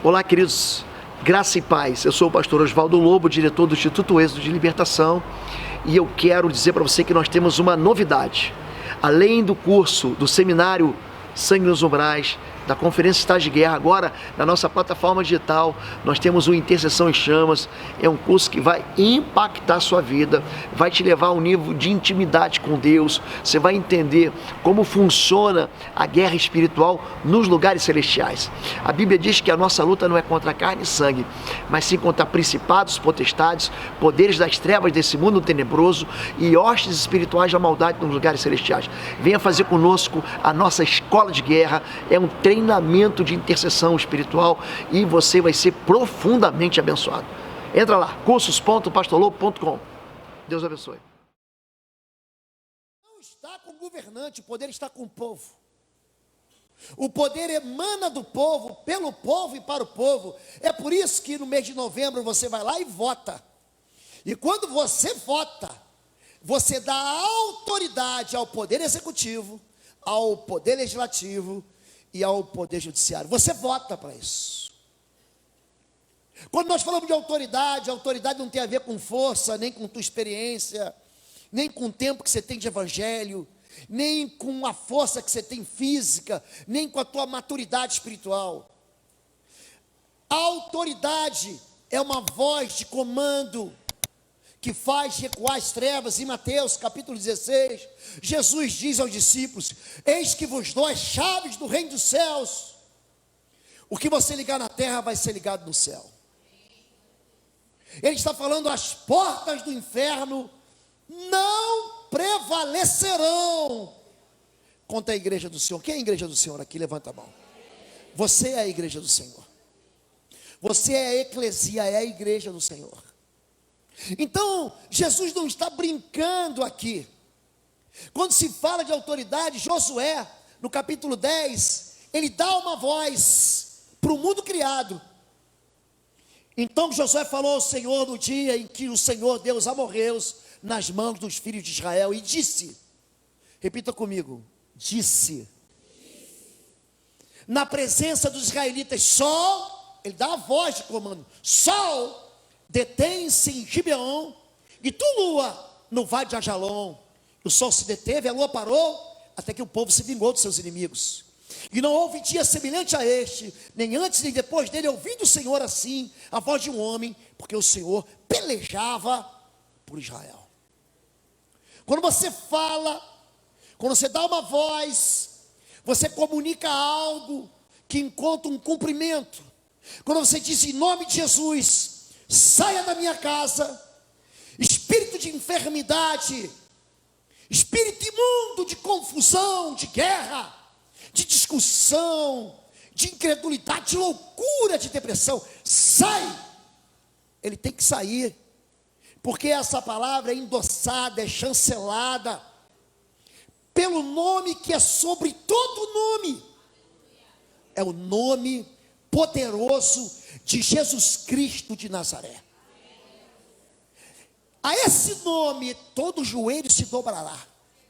Olá, queridos, graça e paz. Eu sou o pastor Oswaldo Lobo, diretor do Instituto Êxodo de Libertação, e eu quero dizer para você que nós temos uma novidade. Além do curso, do seminário Sangue nos Umbrais, da Conferência Estágio de Guerra, agora na nossa plataforma digital, nós temos o Intercessão em Chamas. É um curso que vai impactar a sua vida, vai te levar a um nível de intimidade com Deus. Você vai entender como funciona a guerra espiritual nos lugares celestiais. A Bíblia diz que a nossa luta não é contra carne e sangue, mas sim contra principados, potestades, poderes das trevas desse mundo tenebroso e hostes espirituais da maldade nos lugares celestiais. Venha fazer conosco a nossa escola de guerra. É um treinamento de intercessão espiritual e você vai ser profundamente abençoado. Entra lá, cursos.pastorlobo.com. Deus abençoe. Não está com o governante, o poder está com o povo. O poder emana do povo, pelo povo e para o povo. É por isso que no mês de novembro você vai lá e vota. E quando você vota, você dá autoridade ao poder executivo, ao poder legislativo e ao poder judiciário. Você vota para isso. Quando nós falamos de autoridade, a autoridade não tem a ver com força, nem com tua experiência, nem com o tempo que você tem de evangelho, nem com a força que você tem física, nem com a tua maturidade espiritual. A autoridade é uma voz de comando que faz recuar as trevas. Em Mateus capítulo 16, Jesus diz aos discípulos: eis que vos dou as chaves do reino dos céus. O que você ligar na terra vai ser ligado no céu. Ele está falando: as portas do inferno não prevalecerão contra a igreja do Senhor. Quem é a igreja do Senhor aqui? Levanta a mão. Você é a igreja do Senhor. Você é a eclesia, é a igreja do Senhor. Então, Jesus não está brincando aqui. Quando se fala de autoridade, Josué, no capítulo 10, ele dá uma voz para o mundo criado. Então Josué falou ao Senhor no dia em que o Senhor deu os amorreus nas mãos dos filhos de Israel e disse, repita comigo, disse, na presença dos israelitas: sol, ele dá a voz de comando, sol, detém-se em Gibeon, e tu, lua, no vale de Ajalon. O sol se deteve, a lua parou, até que o povo se vingou dos seus inimigos. E não houve dia semelhante a este, nem antes nem depois dele, ouvindo o Senhor assim, a voz de um homem, porque o Senhor pelejava por Israel. Quando você fala, quando você dá uma voz, você comunica algo que encontra um cumprimento. Quando você diz em nome de Jesus: saia da minha casa, espírito de enfermidade, espírito imundo de confusão, de guerra, de discussão, de incredulidade, de loucura, de depressão, sai. Ele tem que sair, porque essa palavra é endossada, é chancelada pelo nome que é sobre todo nome. É o nome poderoso de Jesus Cristo de Nazaré. A esse nome todo joelho se dobrará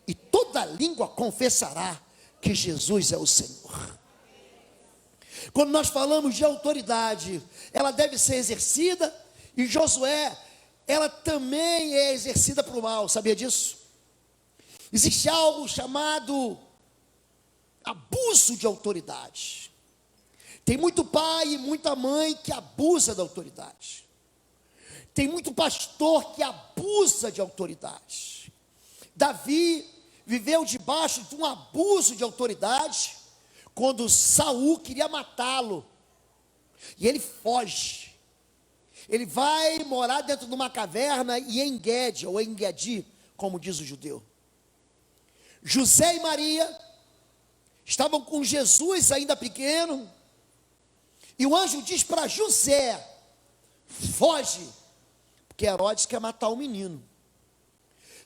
e toda língua confessará que Jesus é o Senhor. Quando nós falamos de autoridade, ela deve ser exercida, e Josué, ela também é exercida para o mal, sabia disso? Existe algo chamado abuso de autoridade. Tem muito pai e muita mãe que abusa da autoridade. Tem muito pastor que abusa de autoridade. Davi viveu debaixo de um abuso de autoridade, quando Saul queria matá-lo, e ele foge. Ele vai morar dentro de uma caverna em En-Gedi, ou En-Gedi, como diz o judeu. José e Maria estavam com Jesus ainda pequeno, e o anjo diz para José: foge, porque Herodes quer matar o menino.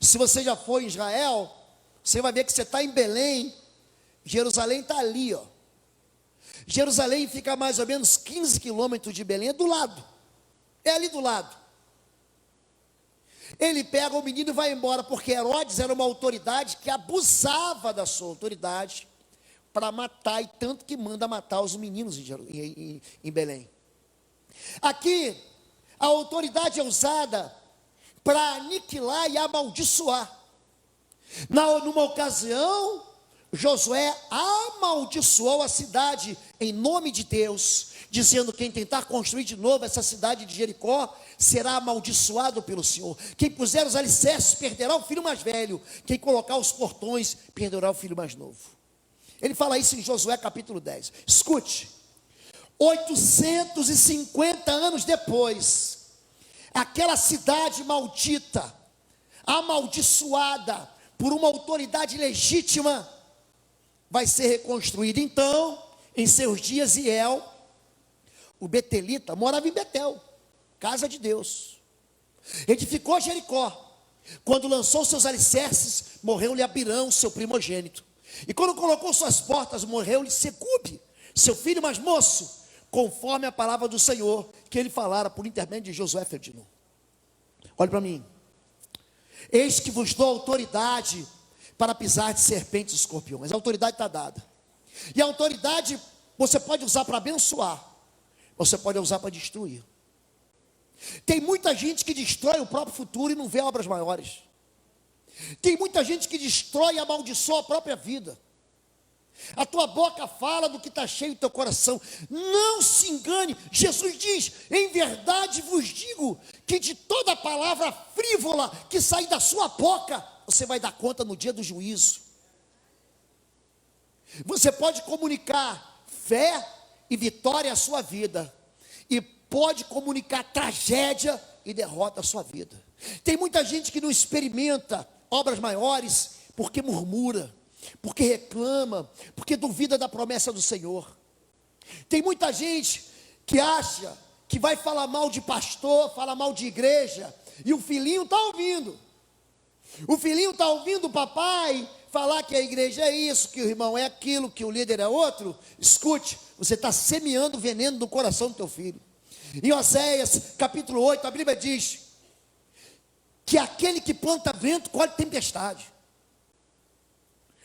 Se você já foi em Israel, você vai ver que você está em Belém. Jerusalém está ali, ó. Jerusalém fica a mais ou menos 15 quilômetros de Belém, é do lado, é ali do lado. Ele pega o menino e vai embora, porque Herodes era uma autoridade que abusava da sua autoridade para matar, e tanto que manda matar os meninos em Belém. Aqui, a autoridade é usada para aniquilar e amaldiçoar. Numa ocasião, Josué amaldiçoou a cidade em nome de Deus, dizendo: quem tentar construir de novo essa cidade de Jericó será amaldiçoado pelo Senhor. Quem puser os alicerces perderá o filho mais velho, quem colocar os portões perderá o filho mais novo. Ele fala isso em Josué capítulo 10. Escute, 850 anos depois, aquela cidade maldita, amaldiçoada por uma autoridade legítima, vai ser reconstruída. Então, em seus dias, Hiel, o betelita, morava em Betel, casa de Deus, edificou Jericó. Quando lançou seus alicerces, morreu-lhe Abirão, seu primogênito. E quando colocou suas portas, morreu-lhe Secube, seu filho mais moço, conforme a palavra do Senhor, que ele falara por intermédio de Josué Ferdinand. Olhe para mim. Eis que vos dou autoridade para pisar de serpentes e escorpiões. A autoridade está dada. E a autoridade você pode usar para abençoar, você pode usar para destruir. Tem muita gente que destrói o próprio futuro e não vê obras maiores. Tem muita gente que destrói e amaldiçoa a própria vida. A tua boca fala do que está cheio do teu coração. Não se engane. Jesus diz: em verdade vos digo, que de toda palavra frívola que sair da sua boca, você vai dar conta no dia do juízo. Você pode comunicar fé e vitória à sua vida, e pode comunicar tragédia e derrota à sua vida. Tem muita gente que não experimenta obras maiores porque murmura, porque reclama, porque duvida da promessa do Senhor. Tem muita gente que acha que vai falar mal de pastor, falar mal de igreja, e o filhinho está ouvindo. O filhinho está ouvindo o papai falar que a igreja é isso, que o irmão é aquilo, que o líder é outro. Escute, você está semeando veneno no coração do teu filho. Em Oséias capítulo 8, a Bíblia diz que aquele que planta vento colhe tempestade.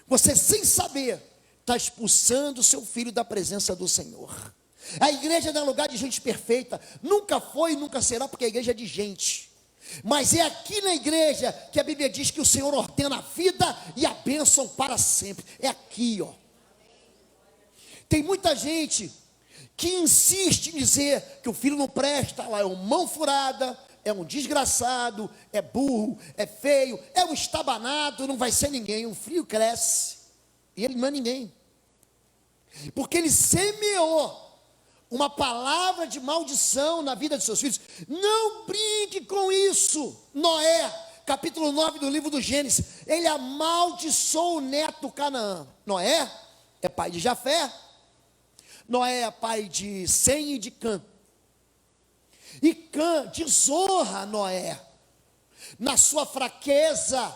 Você, sem saber, está expulsando o seu filho da presença do Senhor. A igreja não é lugar de gente perfeita, nunca foi e nunca será, porque a igreja é de gente. Mas é aqui na igreja que a Bíblia diz que o Senhor ordena a vida e a bênção para sempre. É aqui, ó. Tem muita gente que insiste em dizer que o filho não presta, lá é um mão furada, é um desgraçado, é burro, é feio, é um estabanado, não vai ser ninguém. O filho cresce e ele não é ninguém, porque ele semeou uma palavra de maldição na vida de seus filhos. Não brinque com isso. Noé, capítulo 9 do livro do Gênesis, ele amaldiçoou o neto Canaã. Noé é pai de Jafé, Noé é pai de Sem e de Cã. E Cã desonra Noé na sua fraqueza.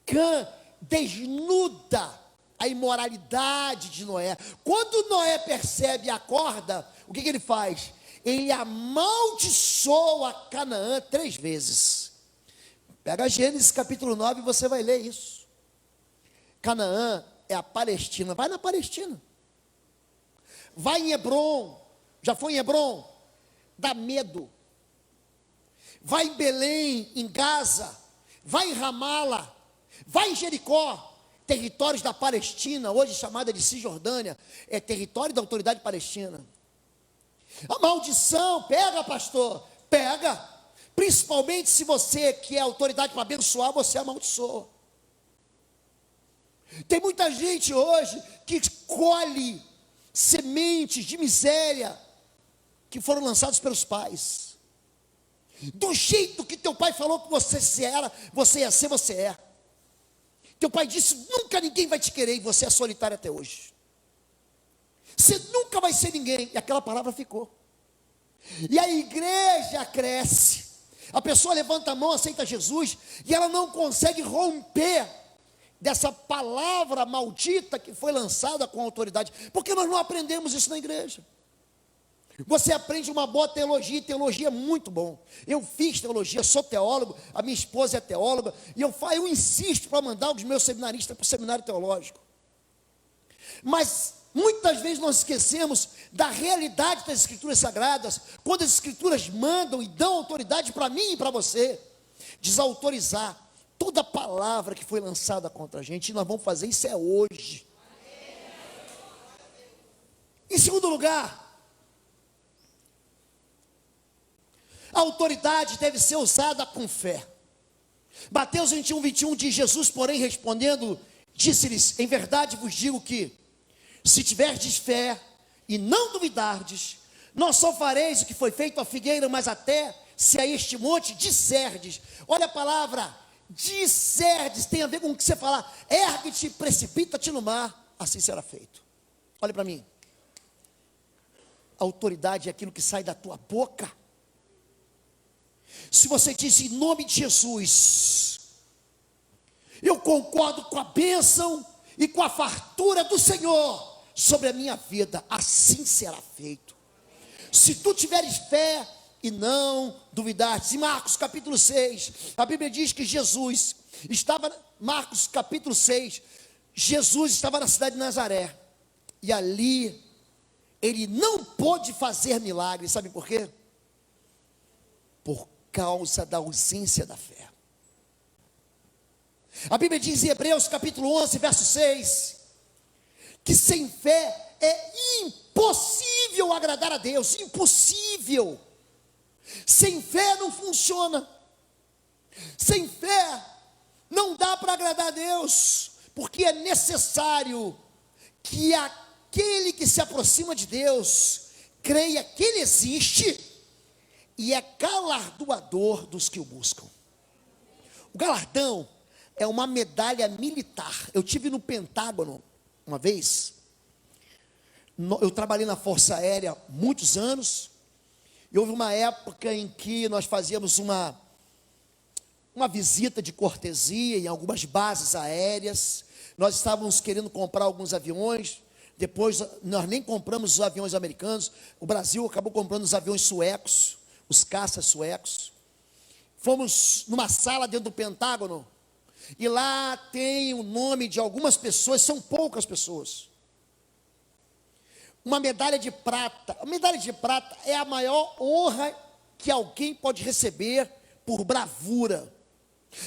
Cã desnuda a imoralidade de Noé. Quando Noé percebe e acorda, o que ele faz? Ele amaldiçoa Canaã 3 vezes. Pega Gênesis capítulo 9 e você vai ler isso. Canaã é a Palestina. Vai na Palestina. Vai em Hebrom. Já foi em Hebrom? Dá medo. Vai em Belém, em Gaza. Vai em Ramala. Vai em Jericó. Territórios da Palestina, hoje chamada de Cisjordânia, é território da autoridade palestina. A maldição, pega, pastor, pega. Principalmente se você que é autoridade para abençoar, você amaldiçoa. Tem muita gente hoje que colhe sementes de miséria que foram lançadas pelos pais. Do jeito que teu pai falou que você era, você ia ser, você é. Teu pai disse: nunca ninguém vai te querer, e você é solitário até hoje. Você nunca vai ser ninguém, e aquela palavra ficou. E a igreja cresce. A pessoa levanta a mão, aceita Jesus, e ela não consegue romper dessa palavra maldita que foi lançada com autoridade, porque nós não aprendemos isso na igreja. Você aprende uma boa teologia, e teologia é muito bom. Eu fiz teologia, sou teólogo, a minha esposa é teóloga, e eu insisto para mandar os meus seminaristas para o seminário teológico. Mas muitas vezes nós esquecemos da realidade das Escrituras Sagradas, quando as Escrituras mandam e dão autoridade para mim e para você, desautorizar toda palavra que foi lançada contra a gente, e nós vamos fazer isso hoje. Em segundo lugar, a autoridade deve ser usada com fé. Mateus 21:21 diz: Jesus, porém, respondendo, disse-lhes: em verdade vos digo que, se tiverdes fé e não duvidardes, não só fareis o que foi feito à figueira, mas até se a este monte disserdes. Olha a palavra, disserdes, tem a ver com o que você falar: ergue-te, precipita-te no mar, assim será feito. Olha para mim, a autoridade é aquilo que sai da tua boca. Se você diz em nome de Jesus, eu concordo com a bênção e com a fartura do Senhor sobre a minha vida, assim será feito. Se tu tiveres fé e não duvidares. Em Marcos capítulo 6, a Bíblia diz que Jesus estava, Marcos capítulo 6, Jesus estava na cidade de Nazaré, e ali ele não pôde fazer milagres. Sabe por quê? Por causa da ausência da fé. A Bíblia diz em Hebreus capítulo 11, verso 6, que sem fé é impossível agradar a Deus. Impossível. Sem fé não funciona. Sem fé não dá para agradar a Deus, porque é necessário que aquele que se aproxima de Deus creia que Ele existe e é galardoador dos que o buscam. O galardão é uma medalha militar. Eu tive no Pentágono uma vez. Eu trabalhei na Força Aérea muitos anos, e houve uma época em que nós fazíamos uma visita de cortesia em algumas bases aéreas. Nós estávamos querendo comprar alguns aviões. Depois nós nem compramos os aviões americanos, o Brasil acabou comprando os aviões suecos, os caças suecos. Fomos numa sala dentro do Pentágono, e lá tem o nome de algumas pessoas, são poucas pessoas. Uma medalha de prata. A medalha de prata é a maior honra que alguém pode receber por bravura.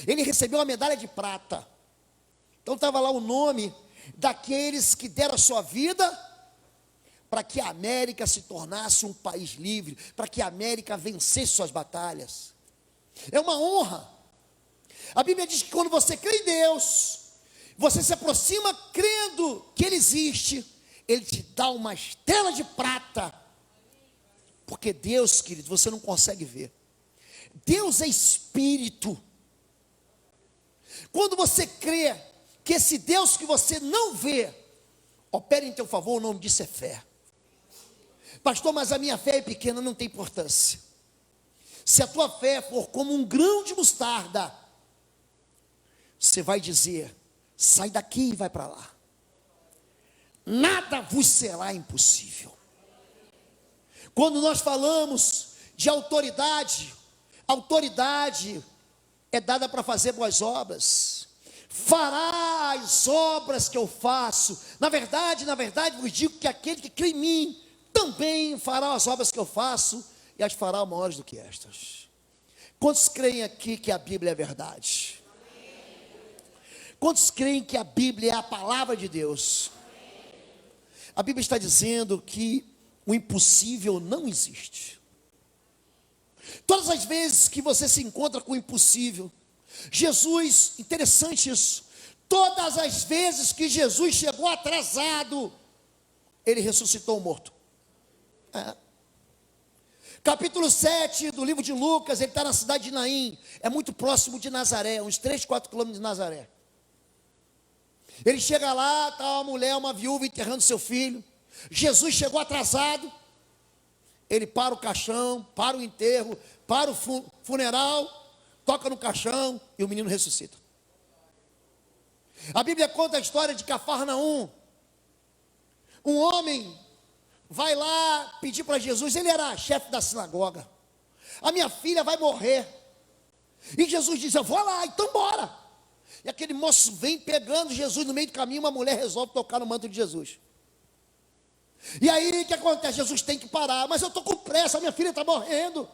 Ele recebeu a medalha de prata. Então estava lá o nome daqueles que deram a sua vida para que a América se tornasse um país livre, para que a América vencesse suas batalhas. É uma honra. A Bíblia diz que quando você crê em Deus, você se aproxima crendo que Ele existe, Ele te dá uma estrela de prata. Porque Deus, querido, você não consegue ver. Deus é espírito. Quando você crê que esse Deus que você não vê opera em teu favor, o nome disso é fé. Pastor, mas a minha fé é pequena. Não tem importância. Se a tua fé for como um grão de mostarda, você vai dizer: sai daqui e vai para lá. Nada vos será impossível. Quando nós falamos de autoridade, autoridade é dada para fazer boas obras. Fará as obras que eu faço. Na verdade, vos digo que aquele que crê em mim também fará as obras que eu faço, e as fará maiores do que estas. Quantos creem aqui que a Bíblia é verdade? Quantos creem que a Bíblia é a palavra de Deus? A Bíblia está dizendo que o impossível não existe. Todas as vezes que você se encontra com o impossível, Jesus, interessante isso, todas as vezes que Jesus chegou atrasado, Ele ressuscitou o morto. Capítulo 7 do livro de Lucas, ele está na cidade de Naim, é muito próximo de Nazaré, uns 3, 4 quilômetros de Nazaré. Ele chega lá, está uma mulher, uma viúva enterrando seu filho. Jesus chegou atrasado, ele para o caixão, para o enterro, para o funeral, toca no caixão e o menino ressuscita. A Bíblia conta a história de Cafarnaum. Um homem vai lá pedir para Jesus, ele era chefe da sinagoga: a minha filha vai morrer. E Jesus diz: eu vou lá, então bora. E aquele moço vem pegando Jesus no meio do caminho, uma mulher resolve tocar no manto de Jesus. E aí o que acontece? Jesus tem que parar, mas eu estou com pressa, minha filha está morrendo.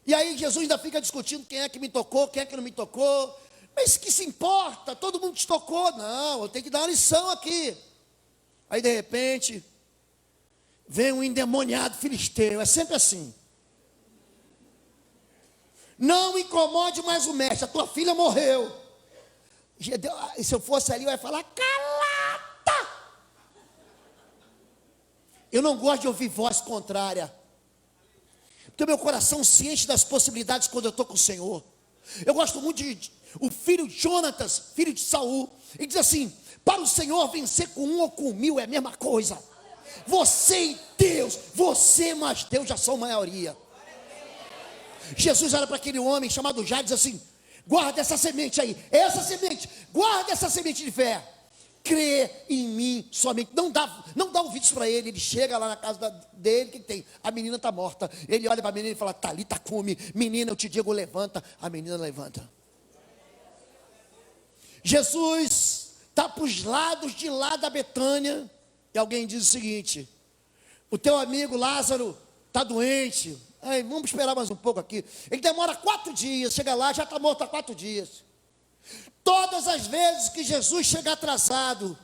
E aí Jesus ainda fica discutindo quem é que me tocou, quem é que não me tocou. Mas que se importa, todo mundo te tocou. Não, eu tenho que dar uma lição aqui. Aí de repente, vem um endemoniado filisteu, é sempre assim. Não incomode mais o mestre, a tua filha morreu. E se eu fosse ali, eu ia falar, calata! Eu não gosto de ouvir voz contrária. Porque meu coração se enche das possibilidades quando eu estou com o Senhor. Eu gosto muito o filho Jonatas, filho de Saul. Ele diz assim, para o Senhor vencer com 1 ou com 1000 é a mesma coisa. Você e Deus, você mais Deus já são maioria. Jesus olha para aquele homem chamado Jairo e diz assim, guarda essa semente aí, essa semente, guarda essa semente de fé. Crê em mim somente, não dá ouvidos para ele. Ele chega lá na casa dele, que tem? A menina está morta. Ele olha para a menina e fala, Talita cumi, menina eu te digo levanta. A menina levanta. Jesus está para os lados de lá da Betânia, e alguém diz o seguinte, o teu amigo Lázaro está doente. Ai, vamos esperar mais um pouco aqui. Ele demora 4 dias, chega lá, já está morto há 4 dias. Todas as vezes que Jesus chega atrasado,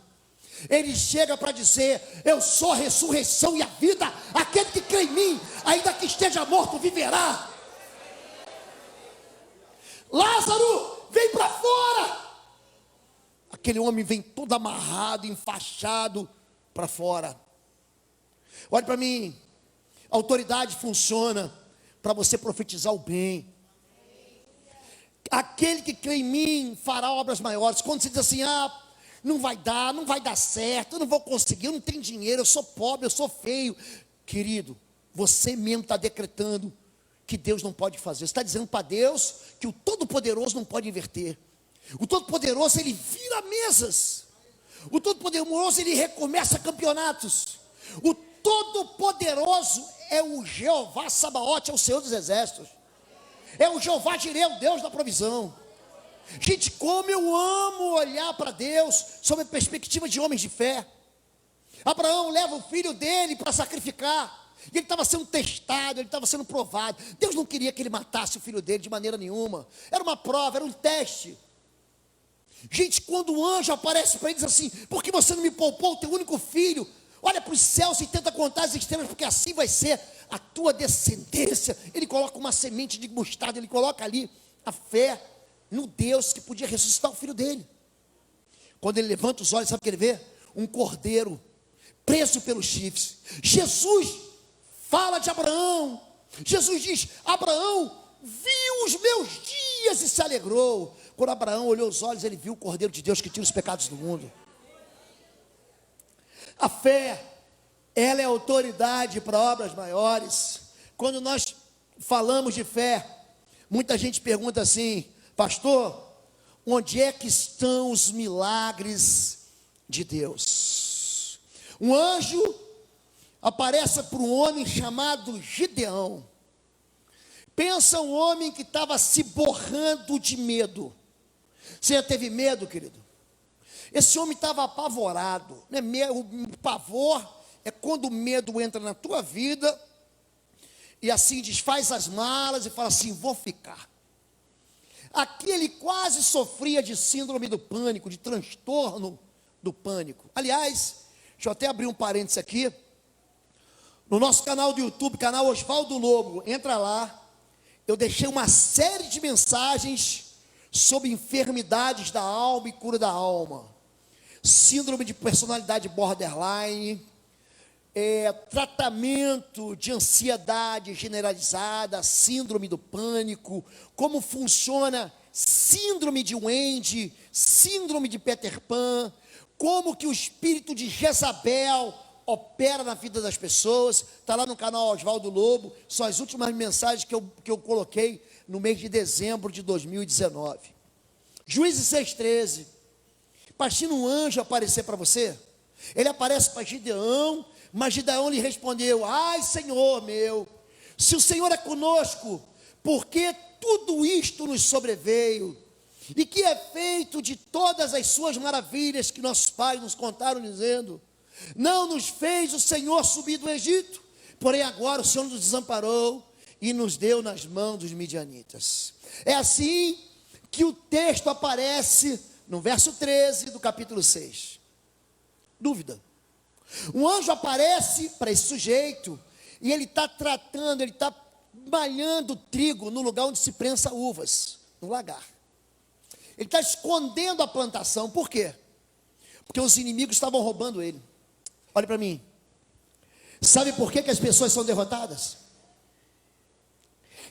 ele chega para dizer, eu sou a ressurreição e a vida, aquele que crê em mim, ainda que esteja morto, viverá. Lázaro, vem para fora. Aquele homem vem todo amarrado, enfaixado para fora. Olha para mim, a autoridade funciona para você profetizar o bem. Aquele que crê em mim fará obras maiores. Quando você diz assim, não vai dar certo, eu não vou conseguir, eu não tenho dinheiro, eu sou pobre, eu sou feio. Querido, você mesmo está decretando que Deus não pode fazer. Você está dizendo para Deus que o Todo-Poderoso não pode inverter. O Todo-Poderoso, ele vira mesas. O Todo-Poderoso, ele recomeça campeonatos. O Todo-Poderoso é o Jeová Sabaote, é o Senhor dos Exércitos. É o Jeová Jireh, o Deus da provisão. Gente, como eu amo olhar para Deus sob a perspectiva de homens de fé. Abraão leva o filho dele para sacrificar. E ele estava sendo testado, ele estava sendo provado. Deus não queria que ele matasse o filho dele de maneira nenhuma. Era uma prova, era um teste. Gente, quando o anjo aparece para ele e diz assim, por que você não me poupou o teu único filho? Olha para os céus e tenta contar as estrelas, porque assim vai ser a tua descendência. Ele coloca uma semente de mostarda, ele coloca ali a fé no Deus que podia ressuscitar o filho dele. Quando ele levanta os olhos, sabe o que ele vê? Um cordeiro preso pelos chifres. Jesus fala de Abraão. Jesus diz, Abraão viu os meus dias e se alegrou. Quando Abraão olhou os olhos, ele viu o cordeiro de Deus que tira os pecados do mundo. A fé, ela é autoridade para obras maiores. Quando nós falamos de fé, muita gente pergunta assim, pastor, onde é que estão os milagres de Deus? Um anjo aparece para um homem chamado Gideão. Pensa um homem que estava se borrando de medo. Você já teve medo, querido? Esse homem estava apavorado, né? O pavor é quando o medo entra na tua vida e assim desfaz as malas e fala assim, vou ficar. Aqui ele quase sofria de síndrome do pânico, de transtorno do pânico. Aliás, deixa eu até abrir um parênteses aqui. No nosso canal do YouTube, canal Osvaldo Lobo, entra lá. Eu deixei uma série de mensagens sobre enfermidades da alma e cura da alma. Síndrome de personalidade borderline, tratamento de ansiedade generalizada, síndrome do pânico, como funciona síndrome de Wendy, síndrome de Peter Pan, como que o espírito de Jezabel opera na vida das pessoas. Está lá no canal Osvaldo Lobo, são as últimas mensagens que eu coloquei no mês de dezembro de 2019. Juízes 6,13. Imagina um anjo aparecer para você. Ele aparece para Gideão, mas Gideão lhe respondeu, ai Senhor meu, se o Senhor é conosco, por que tudo isto nos sobreveio? e que é feito de todas as suas maravilhas que nossos pais nos contaram, dizendo: não nos fez o Senhor subir do Egito, porém agora o Senhor nos desamparou e nos deu nas mãos dos midianitas. É assim que o texto aparece no verso 13 do capítulo 6. Dúvida. Um anjo aparece para esse sujeito e ele está tratando, ele está malhando trigo no lugar onde se prensa uvas, no lagar. Ele está escondendo a plantação. Por quê? Porque os inimigos estavam roubando ele. Olha para mim. Sabe por que as pessoas são derrotadas?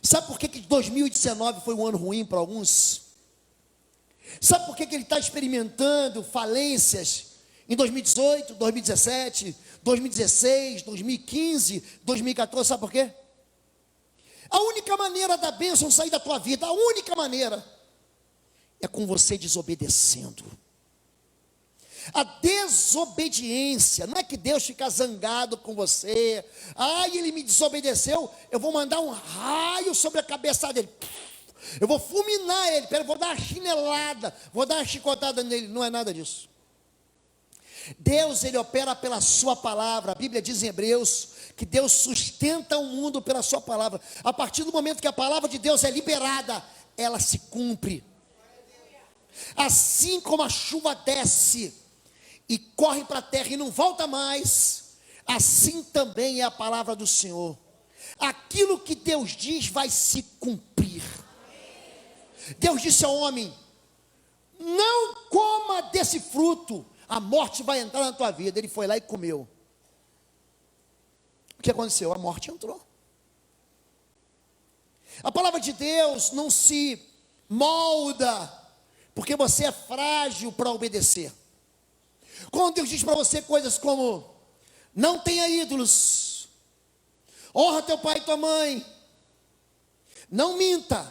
Sabe por que 2019 foi um ano ruim para alguns? Sabe por que ele está experimentando falências em 2018, 2017, 2016, 2015, 2014? Sabe por quê? A única maneira da bênção sair da tua vida, a única maneira, é com você desobedecendo. A desobediência, não é que Deus fica zangado com você. Ai, ele me desobedeceu, eu vou mandar um raio sobre a cabeça dele. Eu vou fulminar ele, vou dar uma chinelada, vou dar uma chicotada nele. Não é nada disso. Deus, ele opera pela sua palavra. A Bíblia diz em Hebreus que Deus sustenta o mundo pela sua palavra. A partir do momento que a palavra de Deus é liberada, ela se cumpre. Assim como a chuva desce e corre para a terra e não volta mais, assim também é a palavra do Senhor. Aquilo que Deus diz vai se cumprir. Deus disse ao homem: não coma desse fruto, a morte vai entrar na tua vida. Ele foi lá e comeu. O que aconteceu? A morte entrou. A palavra de Deus não se molda, porque você é frágil para obedecer. Quando Deus diz para você coisas como: não tenha ídolos, honra teu pai e tua mãe, não minta,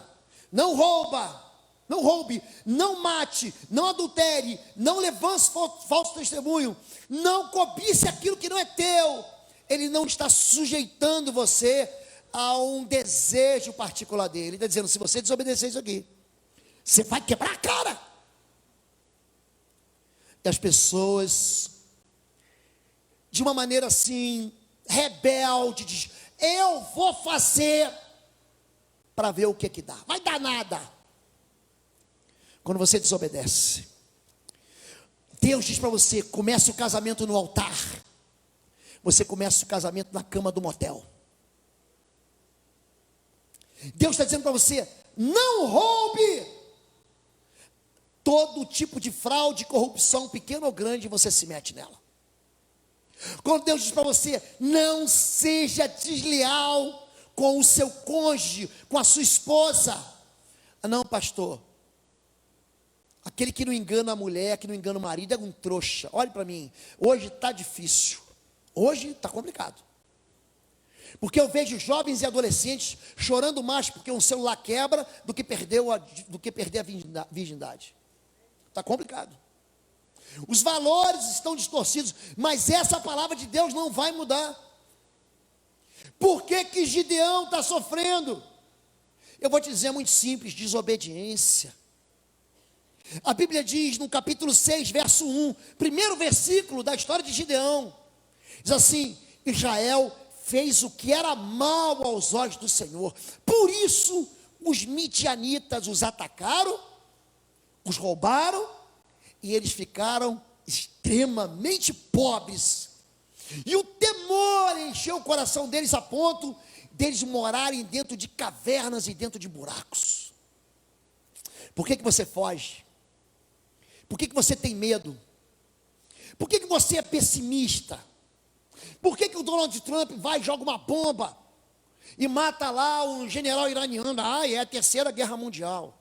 não roube, não mate, não adultere, não levante falso testemunho, não cobice aquilo que não é teu. Ele não está sujeitando você a um desejo particular dele. Ele está dizendo: se você desobedecer isso aqui, você vai quebrar a cara. E as pessoas, de uma maneira assim, rebelde, diz: eu vou fazer para ver o que dá. Vai dar nada. Quando você desobedece, Deus diz para você: comece o casamento no altar. Você começa o casamento na cama do motel. Deus está dizendo para você: não roube. Todo tipo de fraude, corrupção, pequena ou grande, você se mete nela. Quando Deus diz para você: não seja desleal com o seu cônjuge, com a sua esposa. Não, pastor, aquele que não engana a mulher, que não engana o marido, é um trouxa. Olhe para mim, hoje está difícil, hoje está complicado. Porque eu vejo jovens e adolescentes chorando mais porque um celular quebra do que perder a virgindade. Está complicado. Os valores estão distorcidos, mas essa palavra de Deus não vai mudar. Por que Gideão está sofrendo? Eu vou te dizer, é muito simples: desobediência. A Bíblia diz no capítulo 6, verso 1, primeiro versículo da história de Gideão, diz assim: Israel fez o que era mal aos olhos do Senhor, por isso os midianitas os atacaram, os roubaram, e eles ficaram extremamente pobres, e o temor encheu o coração deles a ponto deles morarem dentro de cavernas e dentro de buracos. Por que você foge? Por que você tem medo? Por que você é pessimista? Por que o Donald Trump vai e joga uma bomba e mata lá um general iraniano? É a terceira guerra mundial.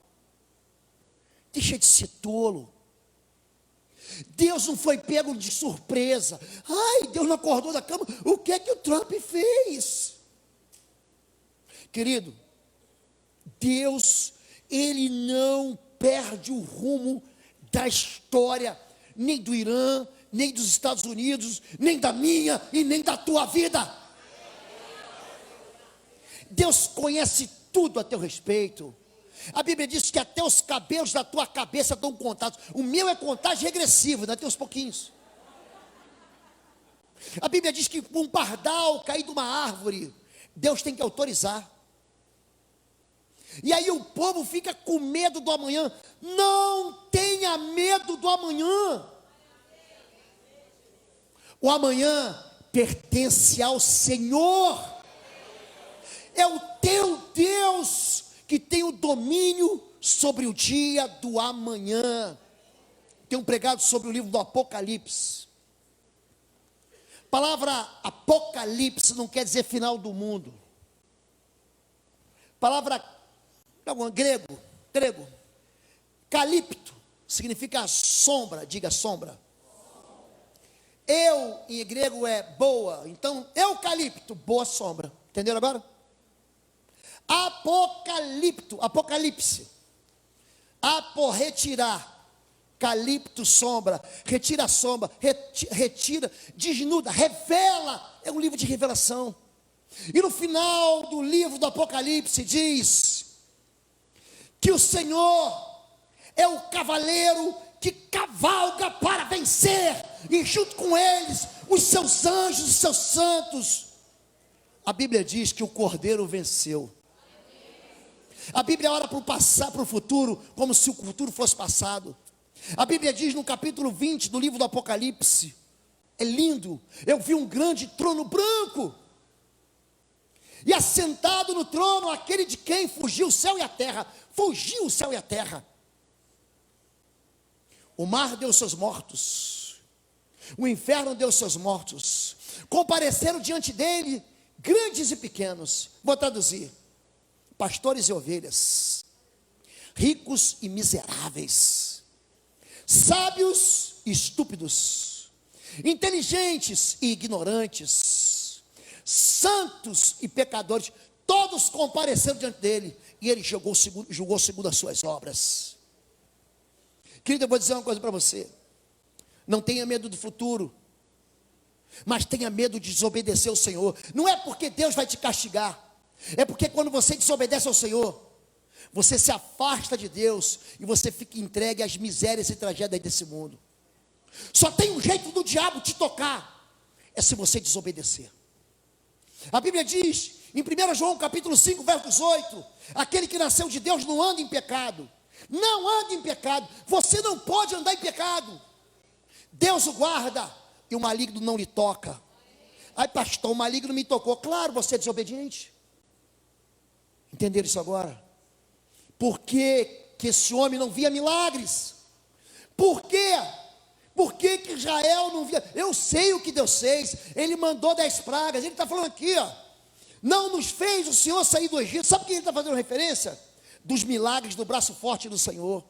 Deixa de ser tolo. Deus não foi pego de surpresa. Deus não acordou da cama. O que é que o Trump fez? Querido, Deus, ele não perde o rumo da história, nem do Irã, nem dos Estados Unidos, nem da minha e nem da tua vida. Deus conhece tudo a teu respeito. A Bíblia diz que até os cabelos da tua cabeça estão contados. O meu é contagem regressiva, ainda tem uns pouquinhos. A Bíblia diz que um pardal cair de uma árvore, Deus tem que autorizar. E aí o povo fica com medo do amanhã. Não tenha medo do amanhã. O amanhã pertence ao Senhor. É o teu Deus que tem o domínio sobre o dia do amanhã. Tenho pregado sobre o livro do Apocalipse. A palavra Apocalipse não quer dizer final do mundo. Palavra grego, calipto, significa sombra, diga sombra. Eu, em grego, é boa, então, eucalipto, boa sombra, entenderam agora? Apocalipse, retirar, calipto, sombra, retira a sombra, retira, desnuda, revela, é um livro de revelação. E no final do livro do Apocalipse diz que o Senhor é o cavaleiro que cavalga para vencer, e junto com eles, os seus anjos, os seus santos. A Bíblia diz que o Cordeiro venceu. A Bíblia ora para o passado, para o futuro, como se o futuro fosse passado. A Bíblia diz no capítulo 20 do livro do Apocalipse, é lindo, eu vi um grande trono branco, e assentado no trono, aquele de quem fugiu o céu e a terra. Fugiu o céu e a terra. O mar deu seus mortos, o inferno deu seus mortos. Compareceram diante dele grandes e pequenos. Vou traduzir: pastores e ovelhas, ricos e miseráveis, sábios e estúpidos, inteligentes e ignorantes, santos e pecadores, todos compareceram diante dele, e ele julgou segundo as suas obras. Querido, eu vou dizer uma coisa para você: não tenha medo do futuro, mas tenha medo de desobedecer ao Senhor. Não é porque Deus vai te castigar, é porque quando você desobedece ao Senhor, você se afasta de Deus, e você fica entregue às misérias e tragédias desse mundo. Só tem um jeito do diabo te tocar, é se você desobedecer. A Bíblia diz, em 1 João capítulo 5, verso 18, aquele que nasceu de Deus não anda em pecado. Não anda em pecado. Você não pode andar em pecado. Deus o guarda, e o maligno não lhe toca. Ai, pastor, o maligno me tocou. Claro, você é desobediente. Entenderam isso agora? Por que esse homem não via milagres? Por quê? Por que Israel não via? Eu sei o que Deus fez. Ele mandou 10 pragas. Ele está falando aqui, ó, não nos fez o Senhor sair do Egito. Sabe o que ele está fazendo referência? Dos milagres do braço forte do Senhor.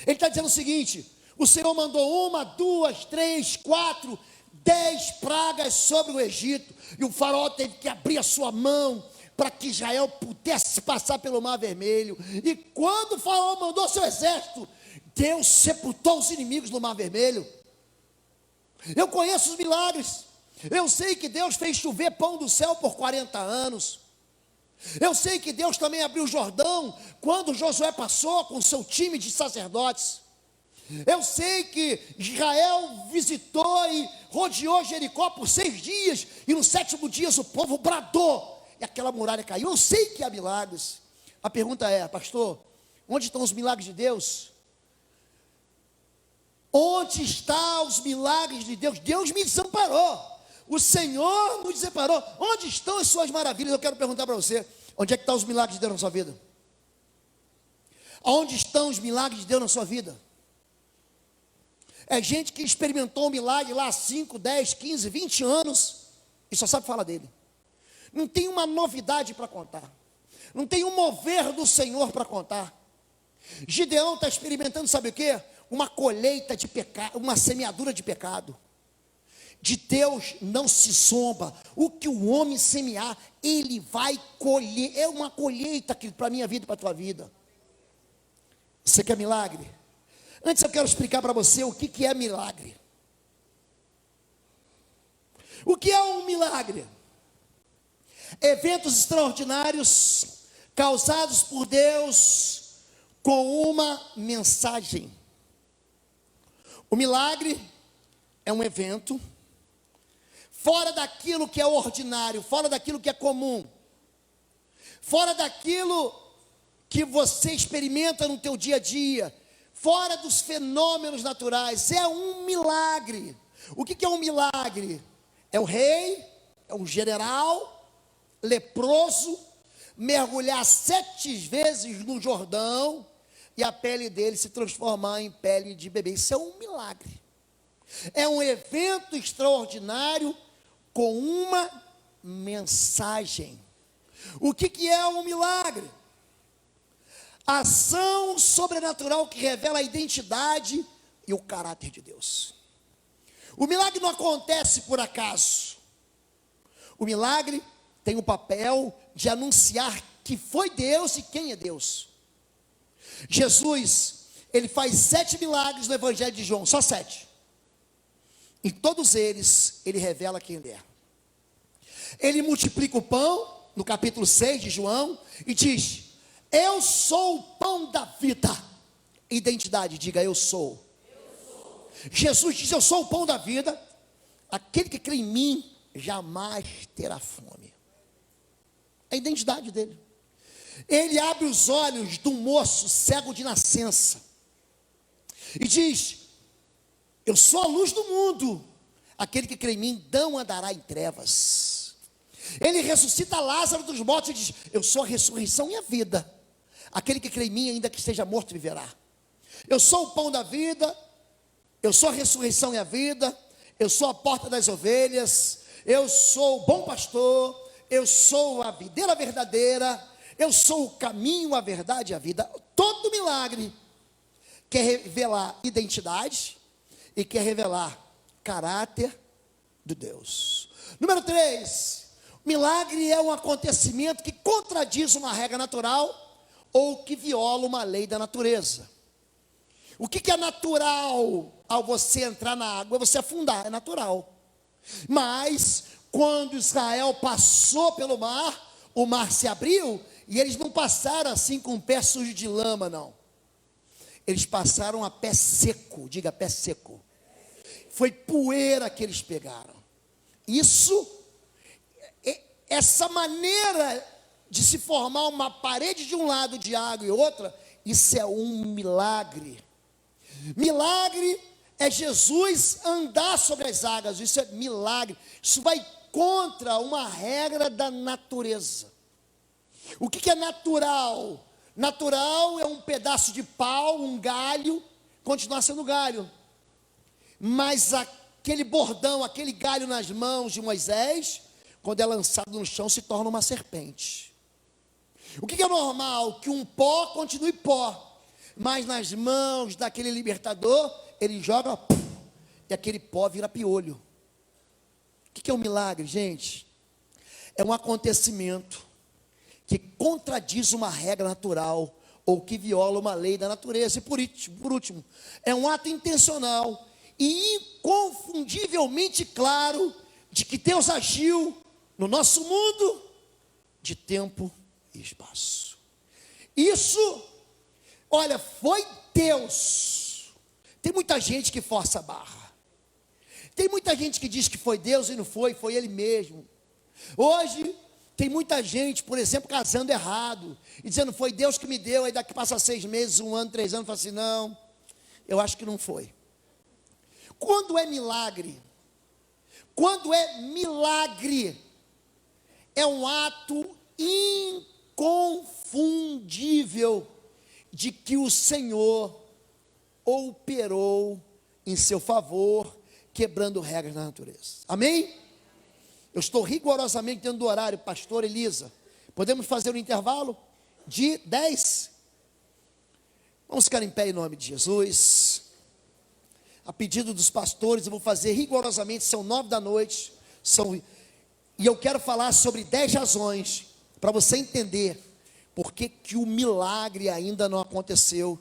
Ele está dizendo o seguinte: o Senhor mandou 1, 2, 3, 4, 10 pragas sobre o Egito, e o faraó teve que abrir a sua mão para que Israel pudesse passar pelo Mar Vermelho. E quando o faraó mandou seu exército, Deus sepultou os inimigos no Mar Vermelho. Eu conheço os milagres. Eu sei que Deus fez chover pão do céu por 40 anos. Eu sei que Deus também abriu o Jordão quando Josué passou com seu time de sacerdotes. Eu sei que Israel visitou e rodeou Jericó por 6 dias, e no 7º dia o povo bradou e aquela muralha caiu. Eu sei que há milagres. A pergunta é: pastor, onde estão os milagres de Deus? Onde estão os milagres de Deus? Deus me desamparou. O Senhor nos desamparou. Onde estão as suas maravilhas? Eu quero perguntar para você: onde é que estão os milagres de Deus na sua vida? Onde estão os milagres de Deus na sua vida? É gente que experimentou um milagre lá há 5, 10, 15, 20 anos e só sabe falar dele. Não tem uma novidade para contar. Não tem um mover do Senhor para contar. Gideão está experimentando, sabe o quê? Uma colheita de pecado, uma semeadura de pecado. De Deus não se zomba. O que o homem semear, ele vai colher. É uma colheita para a minha vida e para a tua vida. Você quer milagre? Antes eu quero explicar para você o que é milagre. O que é um milagre? Eventos extraordinários causados por Deus com uma mensagem. O milagre é um evento fora daquilo que é ordinário, fora daquilo que é comum, fora daquilo que você experimenta no teu dia a dia, fora dos fenômenos naturais. É um milagre. O que é um milagre? É o rei, é um general leproso mergulhar 7 vezes no Jordão e a pele dele se transformar em pele de bebê. Isso é um milagre. É um evento extraordinário com uma mensagem. O que é um milagre? Ação sobrenatural que revela a identidade e o caráter de Deus. O milagre não acontece por acaso. O milagre tem o papel de anunciar que foi Deus e quem é Deus. Jesus, ele faz 7 milagres no Evangelho de João, só 7. Em todos eles, ele revela quem ele é. Ele multiplica o pão, no capítulo 6 de João, e diz: eu sou o pão da vida. Identidade, diga: eu sou. Jesus diz: eu sou o pão da vida. Aquele que crê em mim jamais terá fome. É a identidade dele. Ele abre os olhos de um moço cego de nascença e diz: eu sou a luz do mundo. Aquele que crê em mim não andará em trevas. Ele ressuscita Lázaro dos mortos e diz: eu sou a ressurreição e a vida. Aquele que crê em mim, ainda que esteja morto, viverá. Eu sou o pão da vida. Eu sou a ressurreição e a vida. Eu sou a porta das ovelhas. Eu sou o bom pastor. Eu sou a videira verdadeira. Eu sou o caminho, a verdade e a vida. Todo milagre quer revelar identidade e quer revelar caráter de Deus. Número 3, milagre é um acontecimento que contradiz uma regra natural ou que viola uma lei da natureza. O que é natural ao você entrar na água? É você afundar, é natural. Mas quando Israel passou pelo mar, o mar se abriu e eles não passaram assim com o pé sujo de lama, não. Eles passaram a pé seco, diga pé seco. Foi poeira que eles pegaram. Essa maneira de se formar uma parede de um lado de água e outra, isso é um milagre. Milagre é Jesus andar sobre as águas, isso é milagre. Isso vai contra uma regra da natureza. O que é natural? Natural é um pedaço de pau, um galho, continuar sendo galho. Mas aquele bordão, aquele galho nas mãos de Moisés, quando é lançado no chão, se torna uma serpente. O que é normal? Que um pó continue pó, mas nas mãos daquele libertador, ele joga e aquele pó vira piolho. O que é um milagre, gente? É um acontecimento que contradiz uma regra natural ou que viola uma lei da natureza. E por último, é um ato intencional e inconfundivelmente claro de que Deus agiu no nosso mundo de tempo e espaço. Isso, olha, foi Deus. Tem muita gente que força a barra. Tem muita gente que diz que foi Deus e não foi, foi Ele mesmo. Hoje tem muita gente, por exemplo, casando errado e dizendo: foi Deus que me deu. Aí daqui passa 6 meses, 1 ano, 3 anos, fala assim: não, eu acho que não foi. Quando é milagre? Quando é milagre, é um ato inconfundível de que o Senhor operou em seu favor, quebrando regras da natureza. Amém? Eu estou rigorosamente dentro do horário, pastor Elisa. Podemos fazer um intervalo de 10? Vamos ficar em pé em nome de Jesus. A pedido dos pastores, eu vou fazer rigorosamente, são 9 da noite, e eu quero falar sobre 10 razões, para você entender, por que o milagre ainda não aconteceu,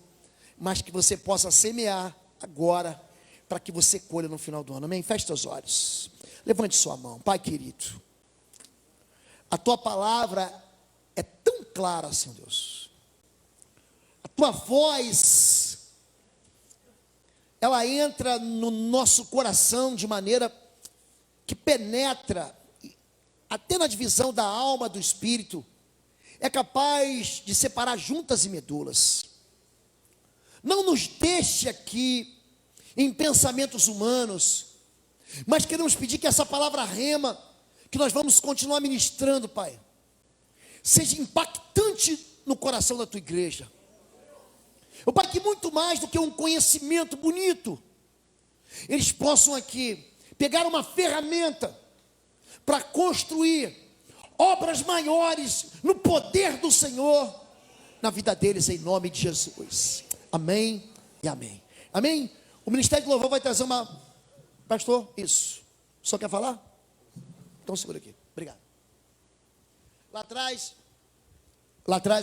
mas que você possa semear agora, para que você colha no final do ano, amém? Feche seus olhos, levante sua mão. Pai querido, a tua palavra é tão clara, Senhor Deus. A tua voz, ela entra no nosso coração de maneira que penetra até na divisão da alma do espírito, é capaz de separar juntas e medulas. Não nos deixe aqui em pensamentos humanos, mas queremos pedir que essa palavra rema, que nós vamos continuar ministrando, Pai, seja impactante no coração da tua igreja. O Pai, que muito mais do que um conhecimento bonito, eles possam aqui pegar uma ferramenta para construir obras maiores no poder do Senhor na vida deles, em nome de Jesus. Amém e amém. Amém? O Ministério de Louvor vai trazer uma... Pastor, isso. Só quer falar? Então segura aqui. Obrigado. Lá atrás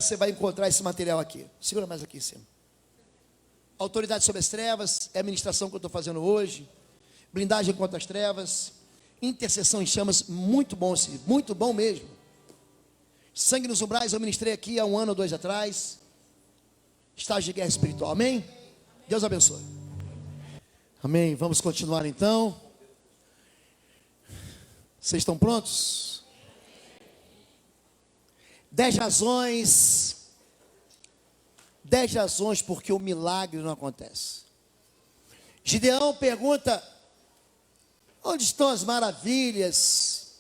você vai encontrar esse material aqui. Segura mais aqui em cima. Autoridade sobre as trevas, é a ministração que eu estou fazendo hoje. Blindagem contra as trevas. Intercessão em chamas, muito bom mesmo. Sangue nos umbrais, eu ministrei aqui há 1 ano ou 2 atrás. Estágio de guerra espiritual, amém? Deus abençoe. Amém, vamos continuar então. Vocês estão prontos? 10 razões porque o milagre não acontece. Gideão pergunta: onde estão as maravilhas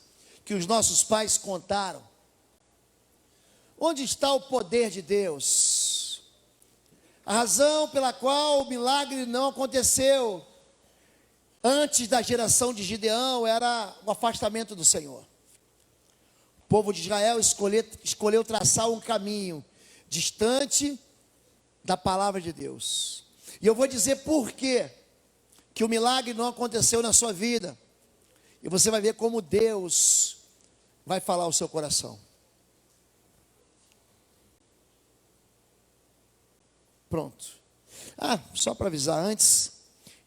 que os nossos pais contaram? Onde está o poder de Deus? A razão pela qual o milagre não aconteceu antes da geração de Gideão era o afastamento do Senhor. O povo de Israel escolheu traçar um caminho distante da palavra de Deus. E eu vou dizer por quê que o milagre não aconteceu na sua vida. E você vai ver como Deus vai falar ao seu coração. Pronto. Só para avisar antes,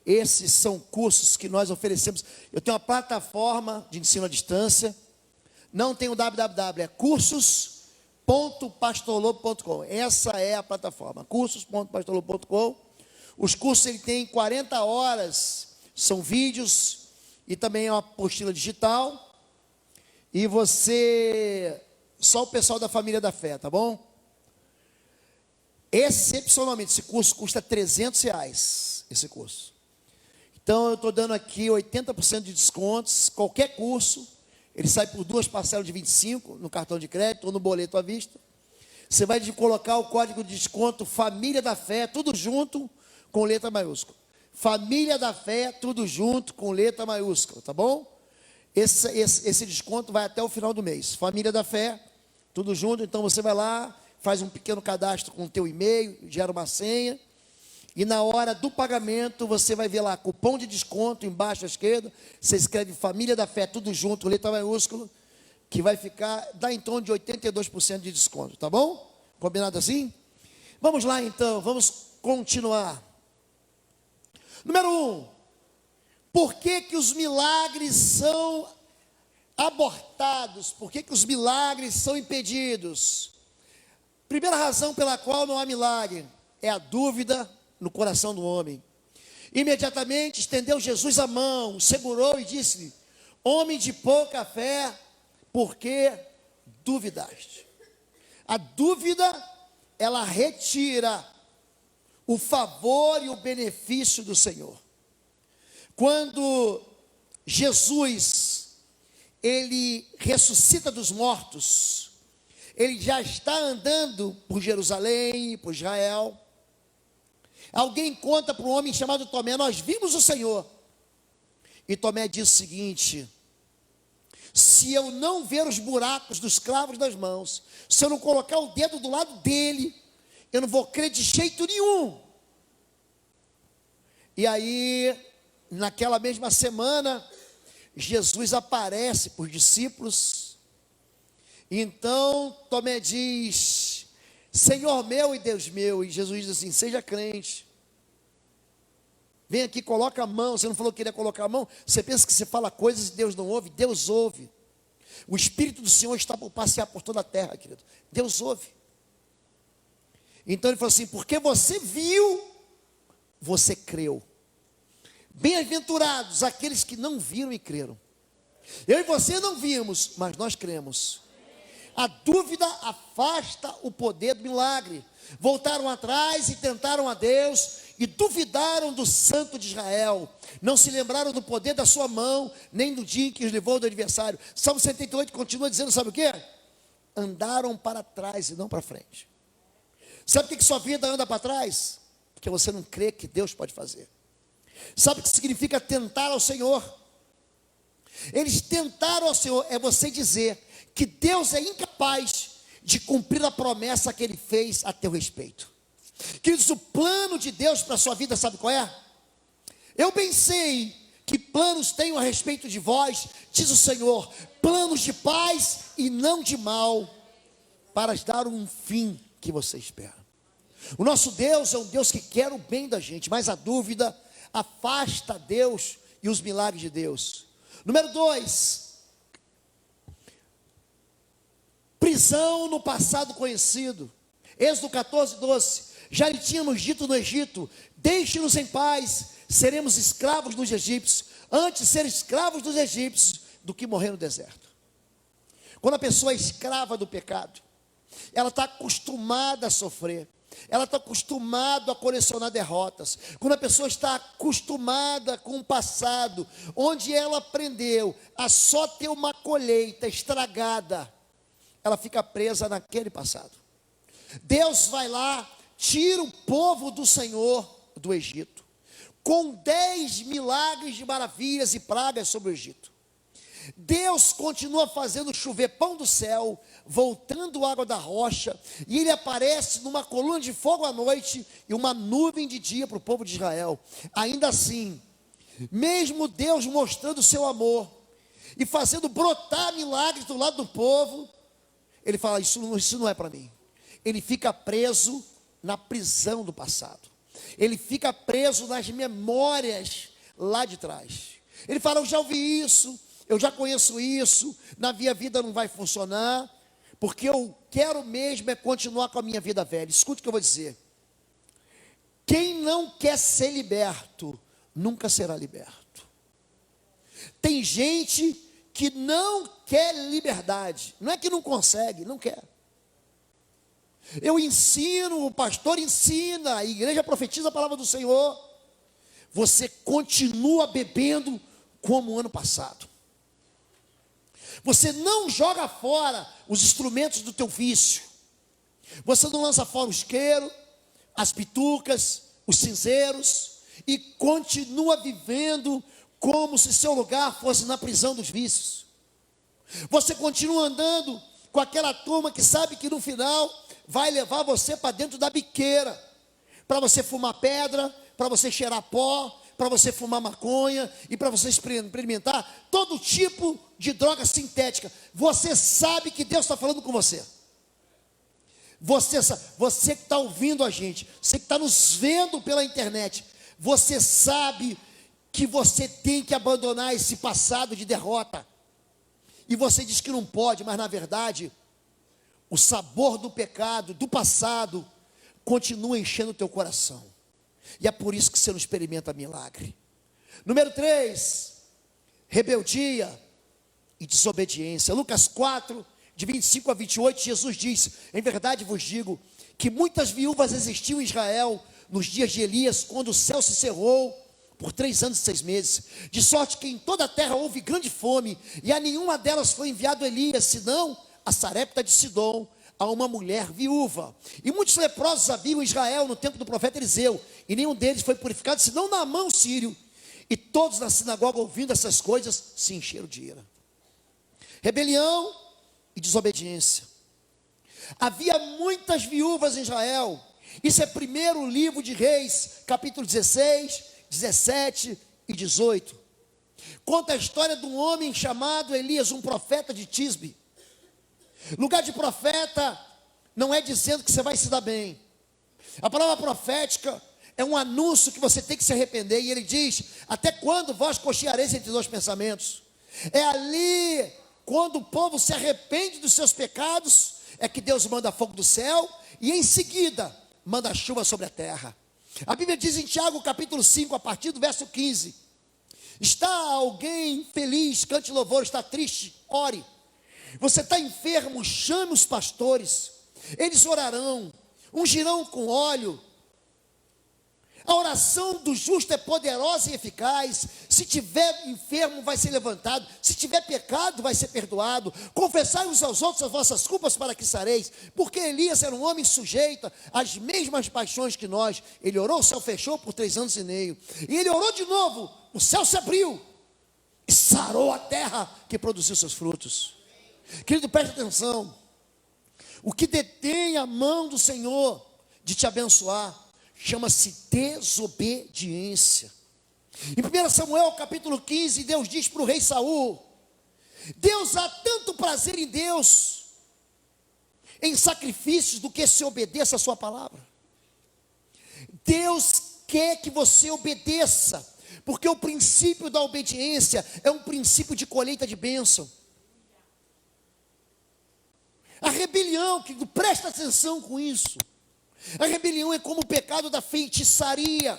esses são cursos que nós oferecemos. Eu tenho uma plataforma de ensino à distância. Não tem o www, é cursos.pastorlobo.com. Essa é a plataforma, cursos.pastorlobo.com. Os cursos ele tem 40 horas, são vídeos e também é uma apostila digital. E só o pessoal da família da fé, tá bom? Excepcionalmente, esse curso custa R$300, esse curso. Então eu estou dando aqui 80% de descontos, qualquer curso, ele sai por 2 parcelas de 25 no cartão de crédito ou no boleto à vista. Você vai colocar o código de desconto Família da Fé, tudo junto, com letra maiúscula. Família da Fé, tudo junto, com letra maiúscula, tá bom? Esse desconto vai até o final do mês. Família da Fé, tudo junto, então você vai lá, faz um pequeno cadastro com o teu e-mail, gera uma senha, e na hora do pagamento, você vai ver lá, cupom de desconto, embaixo à esquerda, você escreve Família da Fé, tudo junto, letra maiúscula, que vai dá em torno de 82% de desconto, tá bom? Combinado assim? Vamos lá então, vamos continuar. Número 1, por que os milagres são abortados? Por que os milagres são impedidos? Primeira razão pela qual não há milagre é a dúvida no coração do homem. Imediatamente estendeu Jesus a mão, segurou e disse: homem de pouca fé, por que duvidaste? A dúvida, ela retira o favor e o benefício do Senhor. Quando Jesus, ele ressuscita dos mortos, ele já está andando por Jerusalém, por Israel. Alguém conta para um homem chamado Tomé: nós vimos o Senhor. E Tomé diz o seguinte: se eu não ver os buracos dos cravos das mãos, se eu não colocar o dedo do lado dele, eu não vou crer de jeito nenhum. E aí, naquela mesma semana, Jesus aparece para os discípulos. Então Tomé diz: Senhor meu e Deus meu. E Jesus diz assim: seja crente, vem aqui, coloca a mão. Você não falou que queria colocar a mão? Você pensa que você fala coisas e Deus não ouve? Deus ouve. O Espírito do Senhor está por passear por toda a terra, querido. Deus ouve. Então ele falou assim: porque você viu, você creu. Bem-aventurados aqueles que não viram e creram. Eu e você não vimos, mas nós cremos. A dúvida afasta o poder do milagre. Voltaram atrás e tentaram a Deus e duvidaram do Santo de Israel. Não se lembraram do poder da sua mão, nem do dia em que os livrou do adversário. Salmo 78 continua dizendo, sabe o quê? Andaram para trás e não para frente. Sabe por que sua vida anda para trás? Porque você não crê que Deus pode fazer. Sabe o que significa tentar ao Senhor? Eles tentaram ao Senhor, é você dizer que Deus é incapaz de cumprir a promessa que Ele fez a teu respeito. Queridos, o plano de Deus para a sua vida, sabe qual é? Eu bem sei que planos tenho a respeito de vós, diz o Senhor, planos de paz e não de mal, para dar um fim que você espera. O nosso Deus é um Deus que quer o bem da gente, mas a dúvida afasta Deus e os milagres de Deus. Número 2, prisão no passado conhecido. Êxodo 14, 12. Já lhe tínhamos dito no Egito: deixe-nos em paz, seremos escravos dos egípcios, antes ser escravos dos egípcios do que morrer no deserto. Quando a pessoa é escrava do pecado, ela está acostumada a sofrer, ela está acostumada a colecionar derrotas. Quando a pessoa está acostumada com o passado, onde ela aprendeu a só ter uma colheita estragada, ela fica presa naquele passado. Deus vai lá, tira o povo do Senhor do Egito, com 10 milagres de maravilhas e pragas sobre o Egito. Deus continua fazendo chover pão do céu, voltando água da rocha, e Ele aparece numa coluna de fogo à noite e uma nuvem de dia para o povo de Israel. Ainda assim, mesmo Deus mostrando o seu amor e fazendo brotar milagres do lado do povo, Ele fala: isso não é para mim. Ele fica preso na prisão do passado, ele fica preso nas memórias lá de trás. Ele fala: eu já ouvi isso, eu já conheço isso, na minha vida não vai funcionar, porque eu quero mesmo é continuar com a minha vida velha. Escute o que eu vou dizer: quem não quer ser liberto, nunca será liberto. Tem gente que não quer liberdade, não é que não consegue, não quer. Eu ensino, o pastor ensina, a igreja profetiza a palavra do Senhor, você continua bebendo como o ano passado. Você não joga fora os instrumentos do teu vício. Você não lança fora o isqueiro, as pitucas, os cinzeiros, e continua vivendo como se seu lugar fosse na prisão dos vícios. Você continua andando com aquela turma que sabe que no final vai levar você para dentro da biqueira, para você fumar pedra, para você cheirar pó, para você fumar maconha e para você experimentar todo tipo de droga sintética. Você sabe que Deus está falando com você. Você que está ouvindo a gente, você que está nos vendo pela internet, você sabe que você tem que abandonar esse passado de derrota. E você diz que não pode, mas na verdade, o sabor do pecado, do passado, continua enchendo o teu coração. E é por isso que você não experimenta milagre. Número 3, rebeldia e desobediência. Lucas 4, de 25 a 28, Jesus diz: em verdade vos digo, que muitas viúvas existiam em Israel, nos dias de Elias, quando o céu se cerrou, por 3 anos e 6 meses, de sorte que em toda a terra houve grande fome, e a nenhuma delas foi enviado Elias, senão a Sarepta de Sidom, a uma mulher viúva. E muitos leprosos haviam em Israel no tempo do profeta Eliseu, e nenhum deles foi purificado, senão Naamã o sírio. E todos na sinagoga, ouvindo essas coisas, se encheram de ira. Rebelião e desobediência. Havia muitas viúvas em Israel. Isso é 1º livro de Reis, capítulo 16, 17 e 18. Conta a história de um homem chamado Elias, um profeta de Tisbe. Lugar de profeta não é dizendo que você vai se dar bem. A palavra profética é um anúncio que você tem que se arrepender. E ele diz: até quando vós cocheareis entre 2 pensamentos? É ali quando o povo se arrepende dos seus pecados, é que Deus manda fogo do céu e em seguida manda chuva sobre a terra. A Bíblia diz em Tiago capítulo 5, a partir do verso 15: está alguém feliz, cante louvor, está triste, ore. Você está enfermo, chame os pastores, eles orarão, ungirão com óleo. A oração do justo é poderosa e eficaz. Se tiver enfermo, vai ser levantado. Se tiver pecado, vai ser perdoado. Confessai uns aos outros as vossas culpas para que sareis. Porque Elias era um homem sujeito às mesmas paixões que nós. Ele orou, o céu fechou por 3 anos e meio. E ele orou de novo, o céu se abriu e sarou a terra que produziu seus frutos. Querido, preste atenção. O que detém a mão do Senhor de te abençoar chama-se desobediência. Em 1 Samuel capítulo 15, Deus diz para o rei Saul: Deus há tanto prazer em Deus, em sacrifícios, do que se obedeça a sua palavra. Deus quer que você obedeça, porque o princípio da obediência é um princípio de colheita de bênção. A rebelião, que presta atenção com isso, a rebelião é como o pecado da feitiçaria.